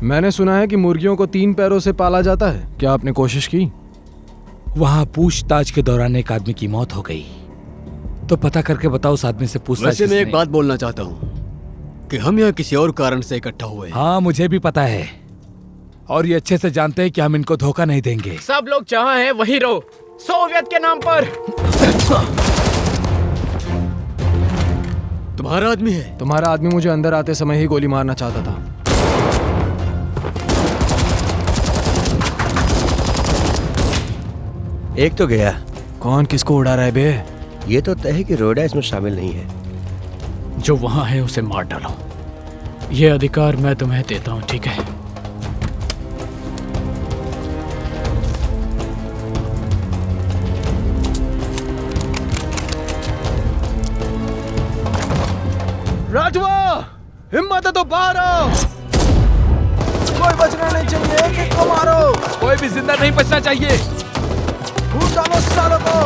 मैंने सुना है कि मुर्गियों को 3 पैरों से पाला जाता है। क्या आपने कोशिश की? वहां पूछताछ के दौरान एक आदमी की मौत हो गई। तो पता करके बताओ उस आदमी से पूछताछ। वैसे मैं किसने? एक बात बोलना चाहता हूँ कि हम यहाँ किसी और कारण से इकट्ठा हुए हैं। हाँ, मुझे भी पता है, और ये अच्छे से जानते हैं कि हम इनको धोखा नहीं देंगे। सब लोग जहाँ हैं वहीं रहो, सोवियत के नाम पर। तुम्हारा आदमी है? तुम्हारा आदमी मुझे अंदर आते समय ही गोली मारना चाहता था। एक तो गया। कौन किसको उड़ा रहा है बे? ये तो तय है कि रोइडा इसमें शामिल नहीं है। जो वहां है उसे मार डालो। ये अधिकार मैं तुम्हें देता हूं, ठीक है? राजवा, हिम्मत है तो बाहर आओ। कोई बचना नहीं चाहिए, कि को मारो। कोई भी जिंदा नहीं बचना चाहिए। भूत डालो सालों को।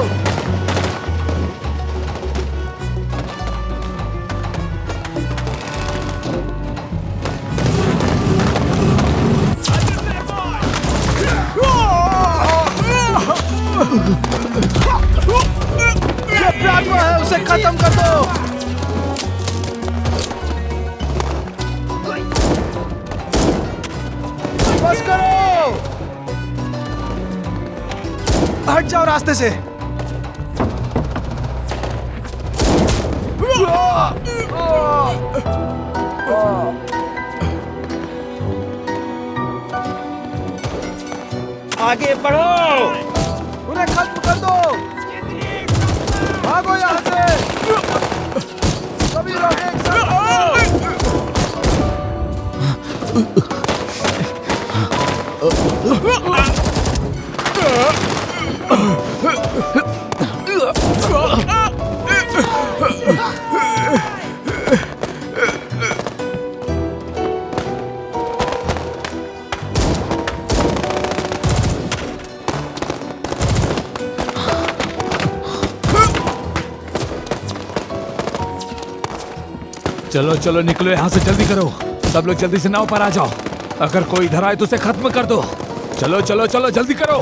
ये राजवा है, उसे खत्म कर दो। बस करो, हट जाओ रास्ते से। आगे बढ़ो। उन्हें खत्म कर दो। भागो यहाँ से। सभी लोग एक साथ। चलो चलो निकलो यहाँ से, जल्दी करो। सब लोग जल्दी से नाव पर आ जाओ। अगर कोई इधर आए तो उसे खत्म कर दो। चलो चलो चलो, जल्दी करो।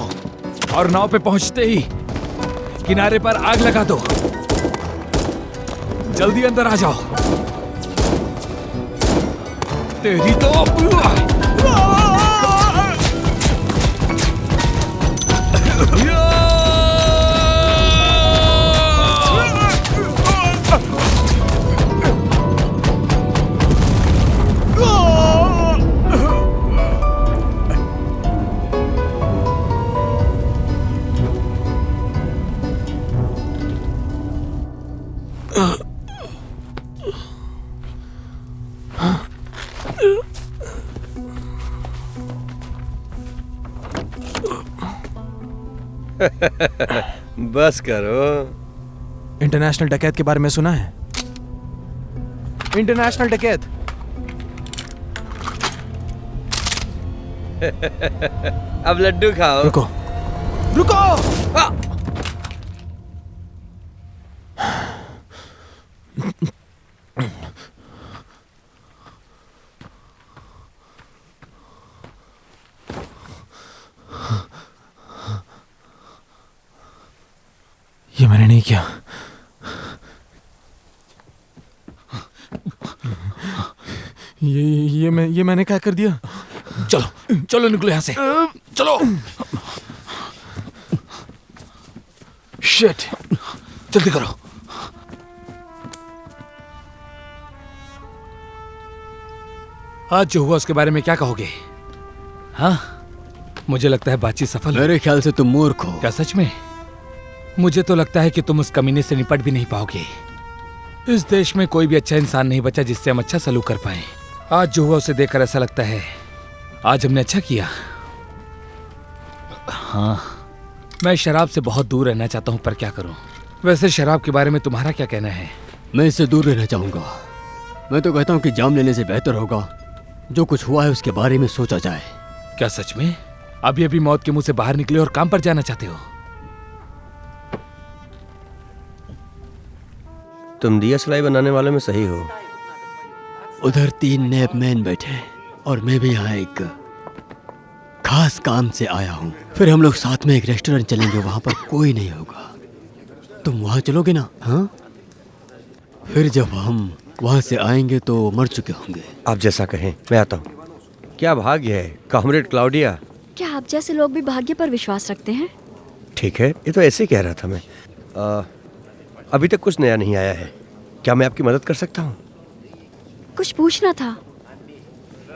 और नाव पे पहुंचते ही किनारे पर आग लगा दो। जल्दी अंदर आ जाओ। तेरी तो बस करो। इंटरनेशनल डकैत के बारे में सुना है? इंटरनेशनल डकैत। अब लड्डू खाओ। रुको रुको। नहीं किया। ये मैंने क्या कर दिया? चलो चलो निकलो यहाँ से, चलो। शिट, जल्दी करो। आज जो हुआ उसके बारे में क्या कहोगे? हाँ, मुझे लगता है बातचीत सफल हुई। मेरे ख्याल से तुम मूर्ख हो। क्या सच में? मुझे तो लगता है कि तुम उस कमीने से निपट भी नहीं पाओगे। इस देश में कोई भी अच्छा इंसान नहीं बचा जिससे हम अच्छा सलूक कर पाए। आज जो हुआ उसे देखकर ऐसा लगता है आज हमने अच्छा किया। हाँ, मैं शराब से बहुत दूर रहना चाहता हूँ, पर क्या करूँ? वैसे शराब के बारे में तुम्हारा क्या कहना है? मैं इससे दूर रहना चाहूंगा। मैं तो कहता हूँ कि जाम लेने से बेहतर होगा जो कुछ हुआ है उसके बारे में सोचा जाए। क्या सच में? अभी अभी मौत के मुंह से बाहर निकले और काम पर जाना चाहते हो? तुम दिया सलाई बनाने वाले में सही हो। उधर 3 नैपमैन बैठे और मैं भी यहाँ एक खास काम से आया हूँ। फिर हम लोग साथ में एक रेस्टोरेंट चलेंगे, वहां पर कोई नहीं होगा। तुम वहां चलोगे ना? हाँ, फिर जब हम वहां से आएंगे तो मर चुके होंगे। आप जैसा कहें, मैं आता हूँ। क्या भाग्य है कॉमरेड क्लाउडिया। क्या आप जैसे लोग भी भाग्य पर विश्वास रखते हैं? ठीक है, ये तो ऐसे ही कह रहा था मैं। अभी तक कुछ नया नहीं आया है। क्या मैं आपकी मदद कर सकता हूँ? कुछ पूछना था।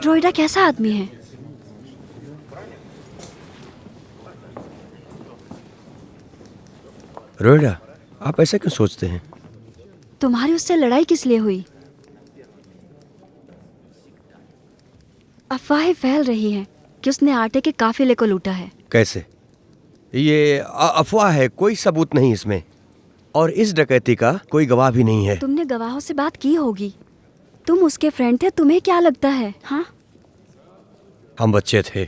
रोइडा कैसा आदमी है? रोइडा, आप ऐसा क्यों सोचते हैं? तुम्हारी उससे लड़ाई किस लिए हुई? अफवाहें फैल रही हैं कि उसने आटे के काफिले को लूटा है। कैसे? ये अफवाह है, कोई सबूत नहीं इसमें। और इस डकैती का कोई गवाह भी नहीं है। तुमने गवाहों से बात की होगी। तुम उसके फ्रेंड थे, तुम्हें क्या लगता है? हाँ, हम बच्चे थे।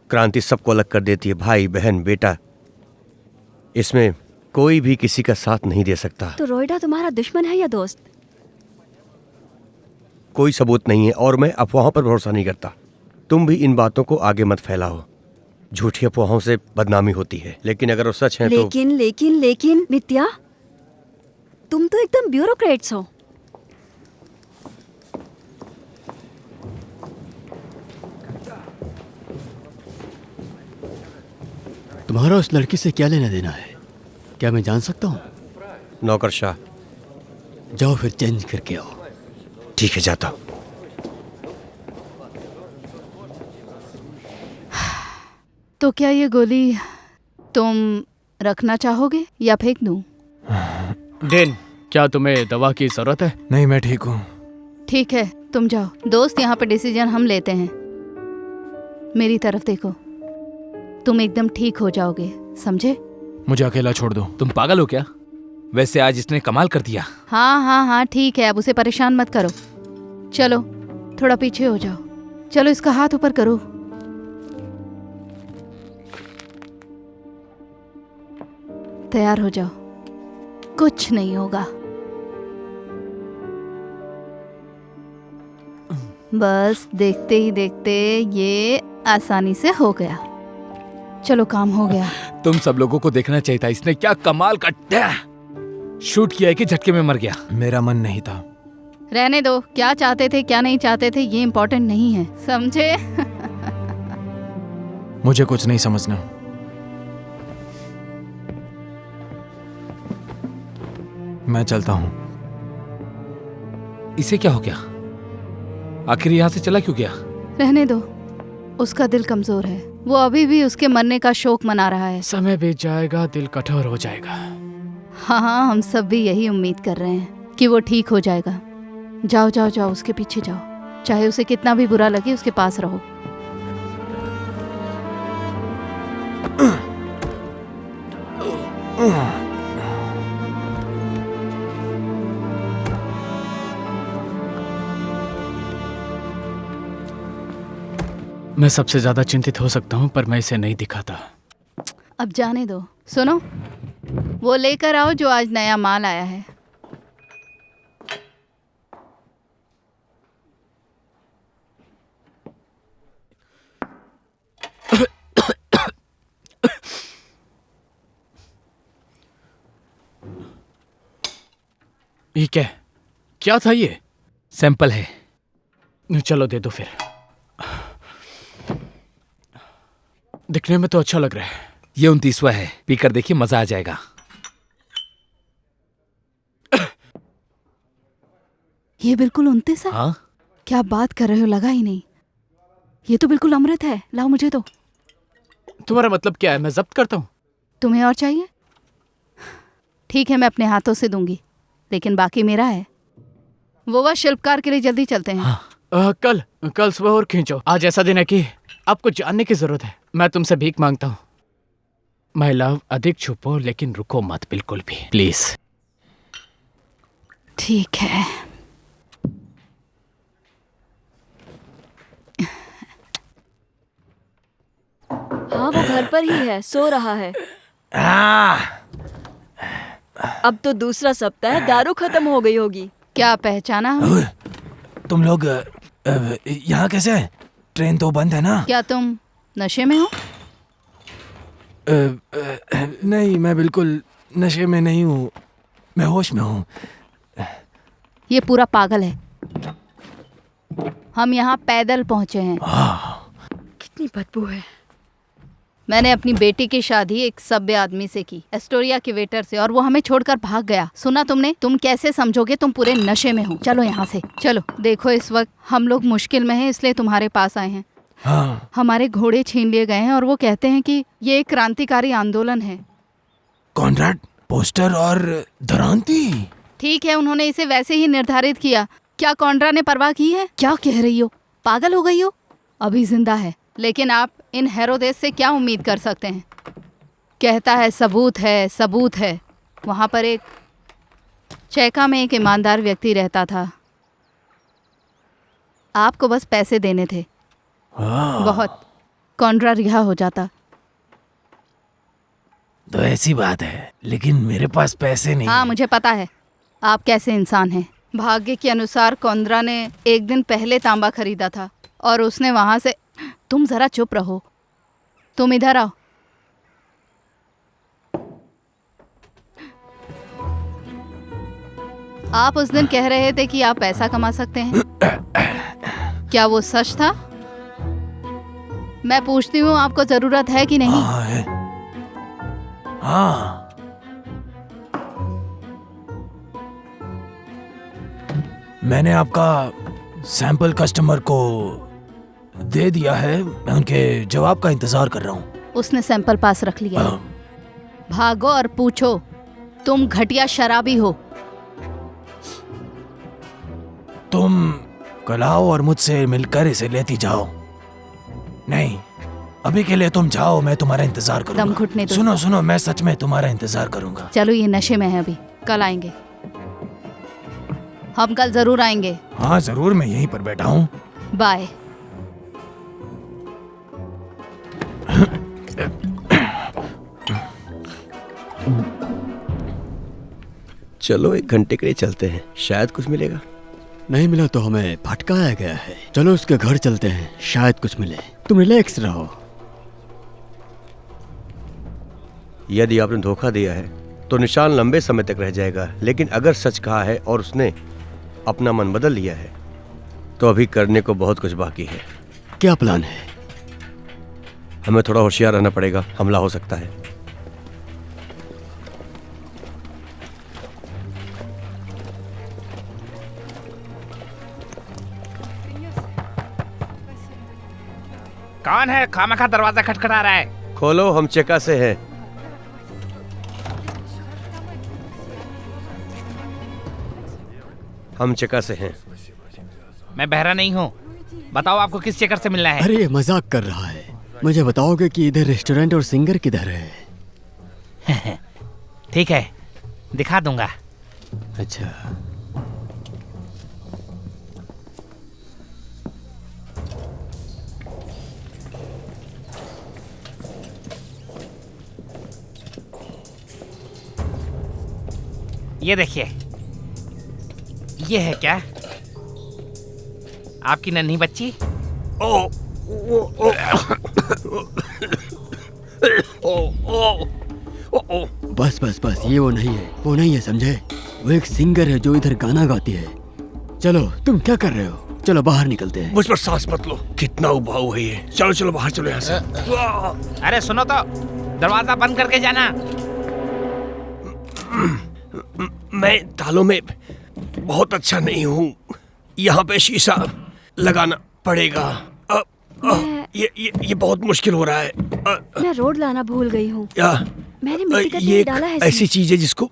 क्रांति सबको अलग कर देती है, भाई बहन बेटा। इसमें कोई भी किसी का साथ नहीं दे सकता। तो रोइडा तुम्हारा दुश्मन है या दोस्त? कोई सबूत नहीं है और मैं अफवाहों पर भरोसा नहीं करता। तुम भी इन बातों को आगे मत फैलाओ। झूठी अफवाहों से बदनामी होती है, लेकिन अगर वो सच है लेकिन मित्या, तुम तो एकदम ब्यूरोक्रेट्स हो। तुम्हारा उस लड़की से क्या लेना देना है? क्या मैं जान सकता हूँ? नौकरशाह। जाओ फिर चेंज करके आओ। ठीक है, जाता हूँ। तो क्या ये गोली तुम रखना चाहोगे या फेंक दूं? डेन, क्या तुम्हें दवा की जरूरत है? नहीं, मैं ठीक हूँ। ठीक है, तुम जाओ। दोस्त, यहाँ पे डिसीजन हम लेते हैं। मेरी तरफ देखो, तुम एकदम ठीक हो जाओगे, समझे? मुझे अकेला छोड़ दो। तुम पागल हो क्या? वैसे आज इसने कमाल कर दिया। हाँ हाँ हाँ, ठीक है, अब उसे परेशान मत करो। चलो थोड़ा पीछे हो जाओ। चलो इसका हाथ ऊपर करो। तैयार हो जाओ, कुछ नहीं होगा। बस देखते ही देखते ये आसानी से हो गया। चलो काम हो गया। तुम सब लोगों को देखना चाहिए था, इसने क्या कमाल का शूट किया है कि झटके में मर गया। मेरा मन नहीं था। रहने दो, क्या चाहते थे क्या नहीं चाहते थे ये इम्पोर्टेंट नहीं है, समझे? मुझे कुछ नहीं समझना। मैं चलता हूँ। इसे क्या हो गया? आखिर यहाँ से चला क्यों गया? रहने दो, उसका दिल कमजोर है। वो अभी भी उसके मरने का शोक मना रहा है। समय बीत जाएगा, दिल कठोर हो जाएगा। हाँ हाँ, हम सब भी यही उम्मीद कर रहे हैं कि वो ठीक हो जाएगा। जाओ जाओ जाओ, उसके पीछे जाओ। चाहे उसे कितना भी बुरा लगे, उसके पास रहो। मैं सबसे ज्यादा चिंतित हो सकता हूँ, पर मैं इसे नहीं दिखाता। अब जाने दो। सुनो, वो लेकर आओ जो आज नया माल आया है। ये क्या था ये? सैंपल है। चलो दे दो फिर। दिखने में तो अच्छा लग रहा है। ये 29वां है, पीकर देखिए, मजा आ जाएगा। ये बिल्कुल 29 है? हाँ, क्या बात कर रहे हो, लगा ही नहीं। ये तो बिल्कुल अमृत है, लाओ मुझे तो। तुम्हारा मतलब क्या है? मैं जब्त करता हूँ। तुम्हें और चाहिए? ठीक है, मैं अपने हाथों से दूंगी, लेकिन बाकी मेरा है। वो शिल्पकार के लिए जल्दी चलते हैं। हाँ। कल सुबह और खींचो। आज ऐसा दिन है कि आपको जानने की जरूरत है। मैं तुमसे भीख मांगता हूँ। माय लव, अधिक छुपो लेकिन रुको मत बिल्कुल भी, प्लीज। ठीक है। हाँ, वो घर पर ही है, सो रहा है। अब तो दूसरा सप्ताह है, दारू खत्म हो गई होगी। क्या पहचाना हमें? तुम लोग यहाँ कैसे हैं? ट्रेन तो बंद है ना? क्या तुम नशे में हो? नहीं, मैं बिल्कुल नशे में नहीं हूँ, मैं होश में हूँ। ये पूरा पागल है। हम यहाँ पैदल पहुँचे हैं। कितनी बदबू है। मैंने अपनी बेटी की शादी एक सभ्य आदमी से की, एस्टोरिया के वेटर से, और वो हमें छोड़कर भाग गया। सुना तुमने? तुम कैसे समझोगे? तुम पूरे नशे में हो। चलो यहाँ से, चलो। देखो, इस वक्त हम लोग मुश्किल में हैं, इसलिए तुम्हारे पास आए हैं। हाँ। हमारे घोड़े छीन लिए गए हैं और वो कहते हैं कि ये एक क्रांतिकारी आंदोलन है। कॉन्ट्रैक्ट, पोस्टर और धरांती। ठीक है, उन्होंने इसे वैसे ही निर्धारित किया। क्या कॉन्ड्रा ने परवाह की है? क्या कह रही हो? पागल हो गई हो? अभी जिंदा है, लेकिन आप इन हेरोदेस से क्या उम्मीद कर सकते हैं? कहता है सबूत है, सबूत है। वहाँ पर एक चैका में एक ईमानदार व्यक्ति रहता था। आपको बस पैसे देने थे, बहुत। कॉन्ड्रा रिहा हो जाता। तो ऐसी बात है, लेकिन मेरे पास पैसे नहीं। हाँ, मुझे पता है आप कैसे इंसान हैं। भाग्य के अनुसार कॉन्ड्रा ने एक दिन पहले तांबा खरीदा था और उसने वहां से... तुम जरा चुप रहो, तुम इधर आओ। आप उस दिन कह रहे थे कि आप पैसा कमा सकते हैं। क्या वो सच था? मैं पूछती हूँ, आपको जरूरत है कि नहीं? हाँ है। हाँ। मैंने आपका सैंपल कस्टमर को दे दिया है, मैं उनके जवाब का इंतजार कर रहा हूँ। उसने सैंपल पास रख लिया है। भागो और पूछो, तुम घटिया शराबी हो। तुम कल आओ और मुझसे मिलकर इसे लेती जाओ। नहीं, अभी के लिए तुम जाओ, मैं तुम्हारा इंतजार करूंगा। दम घुटने दो। सुनो सुनो, मैं सच में तुम्हारा इंतजार करूंगा। चलो, ये नशे में है अभी, कल आएंगे। हम कल जरूर आएंगे। हाँ जरूर, मैं यहीं पर बैठा हूँ। बाय। चलो 1 घंटे के लिए चलते हैं, शायद कुछ मिलेगा। नहीं मिला तो हमें भटकाया गया है। चलो उसके घर चलते हैं, शायद कुछ मिले। तुम रिलैक्स रहो। यदि आपने धोखा दिया है तो निशान लंबे समय तक रह जाएगा, लेकिन अगर सच कहा है और उसने अपना मन बदल लिया है तो अभी करने को बहुत कुछ बाकी है। क्या प्लान है? हमें थोड़ा होशियार रहना पड़ेगा, हमला हो सकता है। कौन है? खामखा दरवाजा खटखटा रहा है। खोलो, हम चेका से हैं। हम चेका से हैं। मैं बहरा नहीं हूँ। बताओ आपको किस चक्कर से मिलना है? अरे ये मजाक कर रहा है। मुझे बताओगे कि इधर रेस्टोरेंट और सिंगर किधर है? ठीक है, दिखा दूंगा। अच्छा, ये देखिए, ये है क्या? आपकी नन्ही बच्ची? बस बस बस, ये वो नहीं है, वो नहीं है, समझे? वो एक सिंगर है जो इधर गाना गाती है। चलो, तुम क्या कर रहे हो? चलो बाहर निकलते हैं। मुझ पर सांस मत लो, कितना उबाऊ है ये। चलो चलो बाहर चलो यहाँ से। अरे सुनो तो, दरवाजा बंद करके जाना। मैं तालों में बहुत अच्छा नहीं हूँ, यहाँ पे शीशा लगाना पड़ेगा। ये बहुत मुश्किल हो रहा है। मैं रोड लाना भूल गई हूँ। मैंने मिट्टी का ये तेल एक डाला है ऐसी चीज है जिसको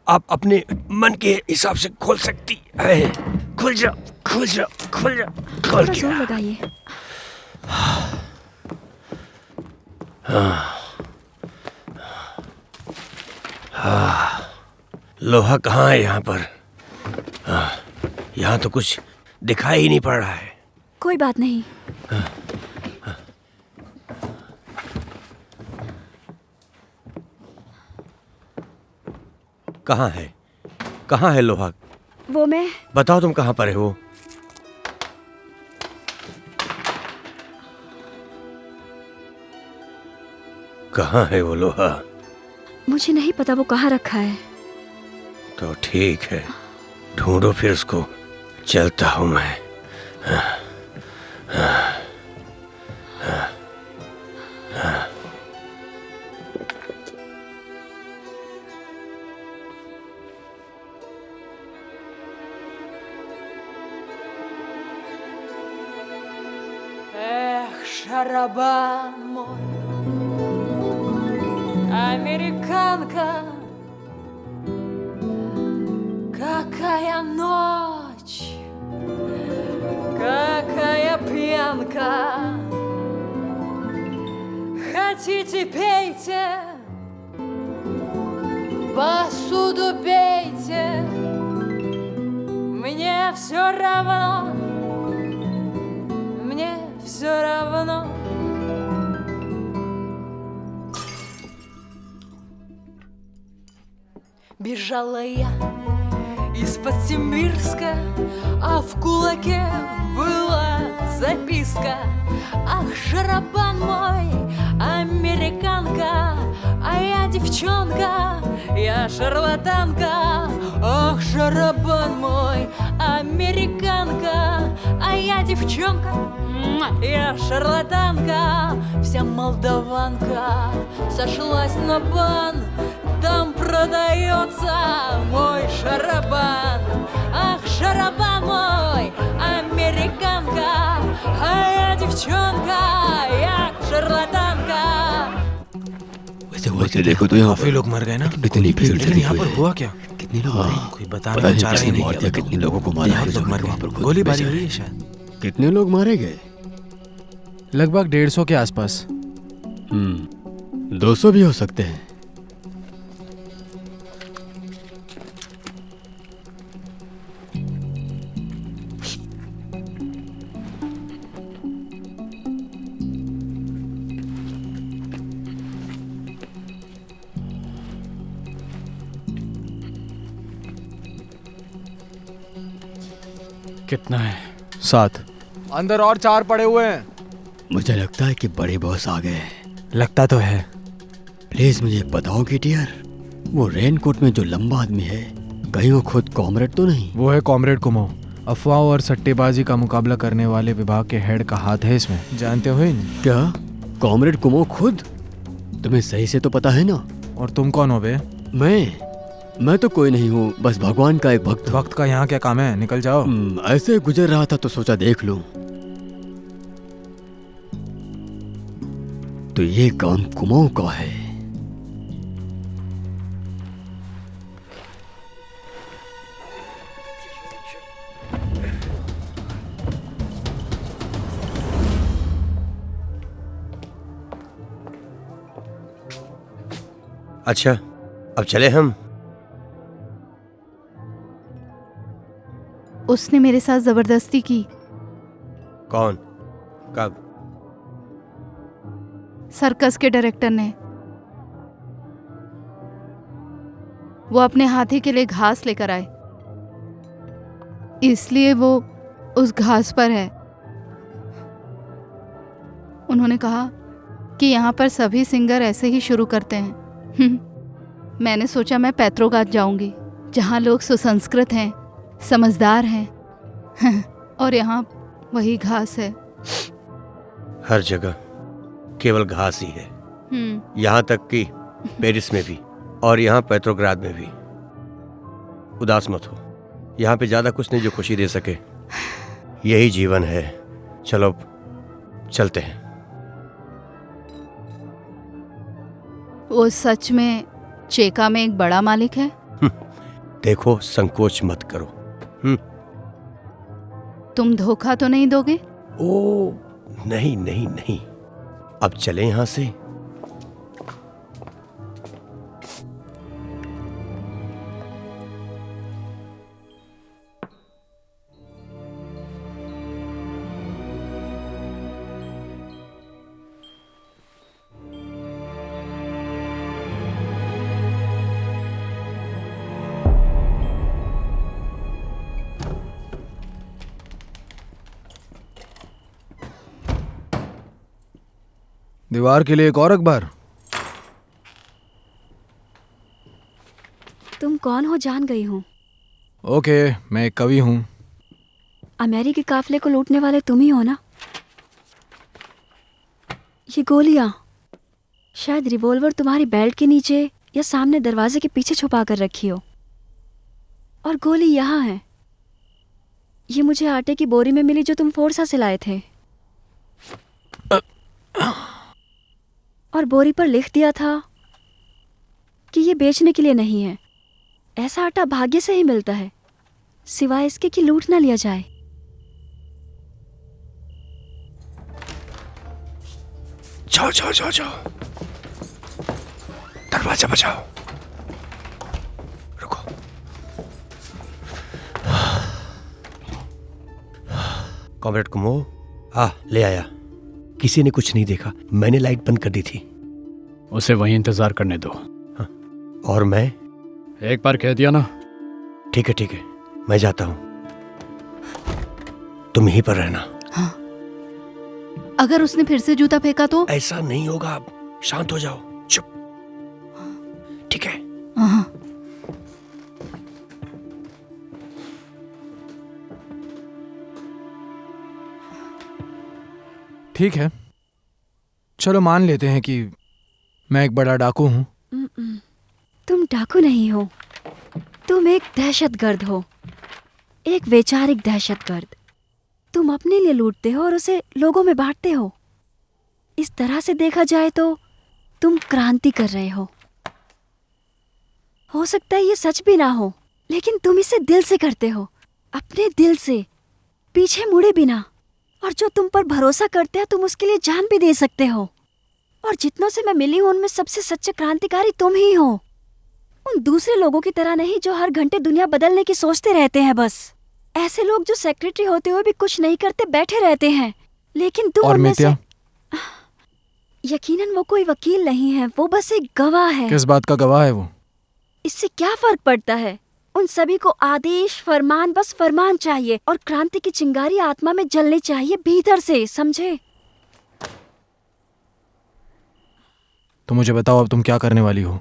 आप अपने मन के हिसाब से खोल सकती है। खुल जा खुल जा खुल जा खुल थोड़ा जोर जा। लगाइए। लोहा कहाँ है यहाँ पर? यहाँ तो कुछ दिखाई ही नहीं पड़ रहा है। कोई बात नहीं। कहाँ है? कहाँ है लोहा? वो मैं बताओ तुम कहाँ पर हो? कहाँ है वो लोहा? मुझे नहीं पता वो कहाँ रखा है। तो ठीक है, ढूंढो फिर उसको। चलता हूँ मैं। Эх, шарабан мой, американка, какая ночь, какая пьянка. Хотите, пейте, посуду бейте, мне все равно. Мне все равно. Бежала я из-под Симбирска, а в кулаке была записка. Ах, шарабан мой, американка, а я девчонка, я шарлатанка. Ах, шарабан мой, американка, а я девчонка, я шарлатанка. Вся молдаванка сошлась на бан, там продается мой шарабан. Ах, шарабан мой, американка, а я девчонка, я шарлатанка. वैसे देखो तो यहाँ काफी लोग मर गए ना। इतनी भीड़ लेकिन लगी यहाँ हुई पर है। हुआ क्या? कितने लोग मरे? कोई बताने पता को नहीं चाह रहा ही किसने नहीं। मार दिया, कितने लोगों को मारा है। बहुत लोग मर वहाँ पर गए। खुद गोलीबारी बेचारे। हुई है शायद। कितने लोग मारे गए? लगभग 150 के आसपास। 200 भी हो सकते हैं। कितना है? 7। अंदर और 4 पड़े हुए हैं। मुझे लगता है कि बड़े बॉस आ गए हैं। लगता तो है। प्लीज मुझे बताओ कि डियर, वो रेनकोट में जो लंबा आदमी है, कहीं वो खुद कॉमरेड तो नहीं? वो है कॉमरेड कुमो। अफवाह और सट्टेबाजी का मुकाबला करने वाले विभाग के हेड का हाथ है इसमें। जानते हो इन? क्या कॉमरेड कुमो खुद? तुम्हें सही से तो पता है ना? और तुम कौन हो बे? मैं तो कोई नहीं हूँ, बस भगवान का एक भक्त। वक्त का यहाँ क्या काम है? निकल जाओ। ऐसे गुजर रहा था तो सोचा देख लूं। तो ये काम कुमाऊं का है। अच्छा, अब चले हम। उसने मेरे साथ जबरदस्ती की। कौन? कब? सर्कस के डायरेक्टर ने। वो अपने हाथी के लिए घास लेकर आए, इसलिए वो उस घास पर है। उन्होंने कहा कि यहाँ पर सभी सिंगर ऐसे ही शुरू करते हैं। मैंने सोचा मैं पेट्रोगाज जाऊंगी, जहाँ लोग सुसंस्कृत हैं, समझदार हैं और यहाँ वही घास है। हर जगह केवल घास ही है, यहाँ तक कि पेरिस में भी और यहाँ पेट्रोग्राद में भी। उदास मत हो, यहाँ पे ज्यादा कुछ नहीं जो खुशी दे सके। यही जीवन है। चलो चलते हैं। वो सच में चेका में एक बड़ा मालिक है? देखो, संकोच मत करो। तुम धोखा तो नहीं दोगे? ओ नहीं नहीं नहीं, अब चलें यहाँ से। दीवार के लिए एक और अखबार। तुम कौन हो जान गई हूँ। ओके, मैं एक कवि हूँ। अमेरिकी काफले को लूटने वाले तुम ही हो ना। ये गोलियां, शायद रिवॉल्वर तुम्हारी बेल्ट के नीचे या सामने दरवाजे के पीछे छुपा कर रखी हो। और गोली यहाँ है। ये मुझे आटे की बोरी में मिली जो तुम फोर्सा से लाए थे। और बोरी पर लिख दिया था कि ये बेचने के लिए नहीं है। ऐसा आटा भाग्य से ही मिलता है, सिवाय इसके कि लूट ना लिया जाए। जाओ जाओ जाओ जाओ, दरवाजा बचाओ। रुको। कॉमरेड कुमो, ले आया। किसी ने कुछ नहीं देखा, मैंने लाइट बंद कर दी थी। उसे वहीं इंतजार करने दो। और मैं? एक बार कह दिया ना। ठीक है, मैं जाता हूं। तुम यहीं पर रहना। हाँ। अगर उसने फिर से जूता फेंका तो? ऐसा नहीं होगा, अब शांत हो जाओ, चुप। ठीक है। हाँ। ठीक है, चलो मान लेते हैं कि मैं एक बड़ा डाकू हूँ। तुम डाकू नहीं हो, तुम एक दहशतगर्द हो, एक वैचारिक दहशतगर्द। तुम अपने लिए लूटते हो और उसे लोगों में बांटते हो। इस तरह से देखा जाए तो तुम क्रांति कर रहे हो सकता है ये सच भी ना हो, लेकिन तुम इसे दिल से करते हो, अपने दिल से, पीछे मुड़े बिना। और जो तुम पर भरोसा करते हैं तुम उसके लिए जान भी दे सकते हो। और जितनों से मैं मिली हूं उनमें सबसे सच्चे क्रांतिकारी तुम ही हो। उन दूसरे लोगों की तरह नहीं जो हर घंटे दुनिया बदलने की सोचते रहते हैं। बस ऐसे लोग जो सेक्रेटरी होते हुए भी कुछ नहीं करते, बैठे रहते हैं। लेकिन तुम और उनमें से... मित्या? यकीनन वो कोई वकील नहीं है, वो बस एक गवाह है। किस बात का गवाह है वो? इससे क्या फर्क पड़ता है? उन सभी को आदेश, फरमान, बस फरमान चाहिए। और क्रांति की चिंगारी आत्मा में जलनी चाहिए, भीतर से, समझे? तो मुझे बताओ, अब तुम क्या करने वाली हो?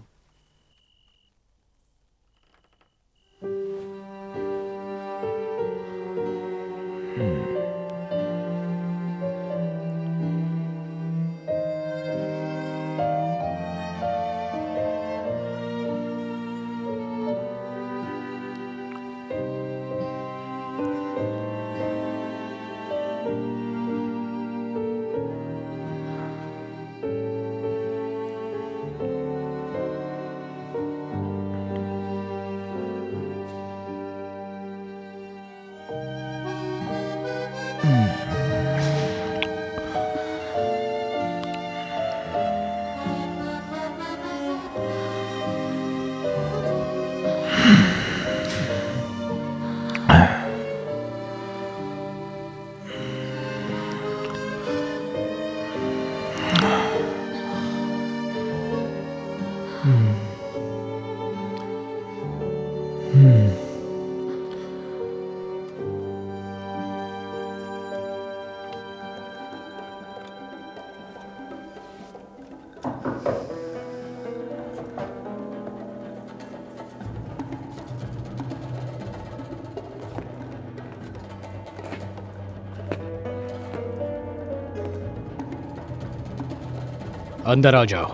अंदर आ जाओ।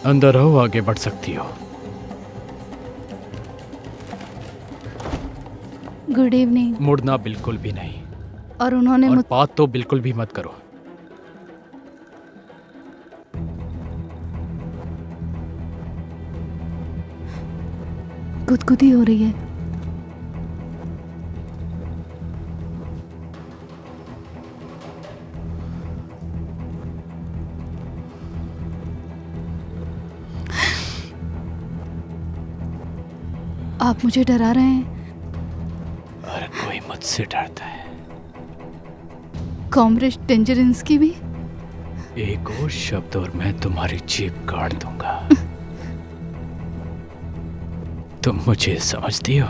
अंदर आओ, आगे बढ़ सकती हो। Good evening. मुड़ना बिल्कुल भी नहीं, और उन्होंने और बात तो बिल्कुल भी मत करो। गुदगुदी हो रही है। आप मुझे डरा रहे हैं। हर कोई मुझसे डरता है। कॉमरेड टेंजरिंस्की भी। एक और शब्द और मैं तुम्हारी जीभ काट दूंगा। तुम मुझे समझती हो?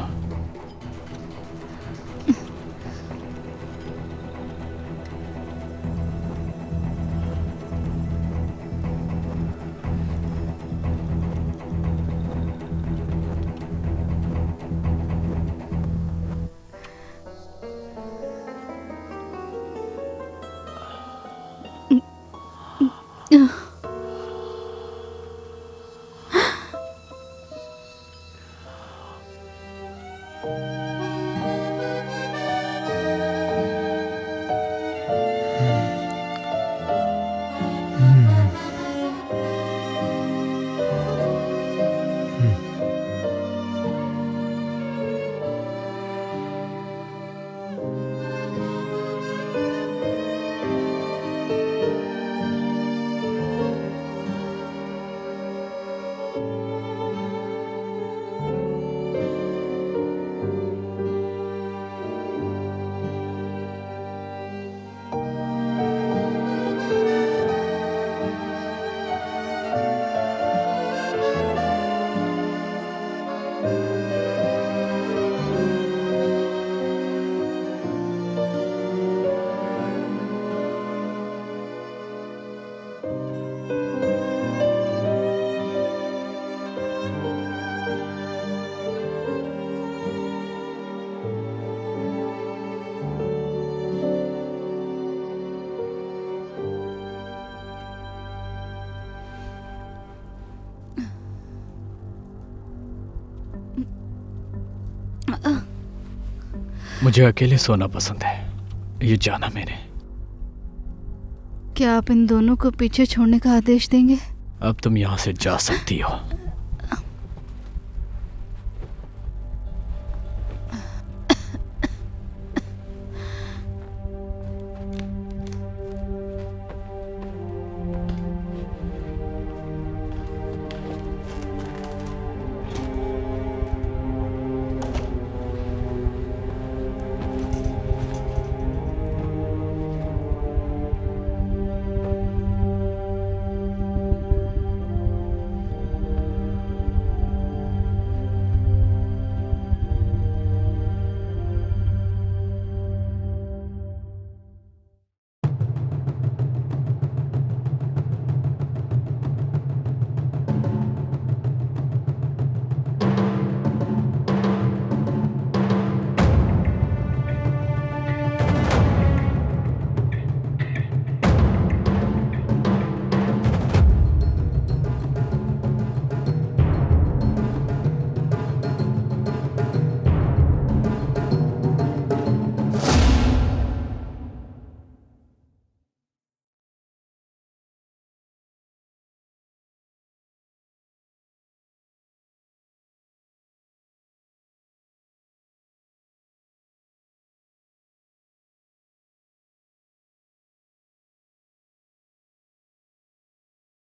मुझे अकेले सोना पसंद है, ये जाना मैंने। क्या आप इन दोनों को पीछे छोड़ने का आदेश देंगे? अब तुम यहाँ से जा सकती हो।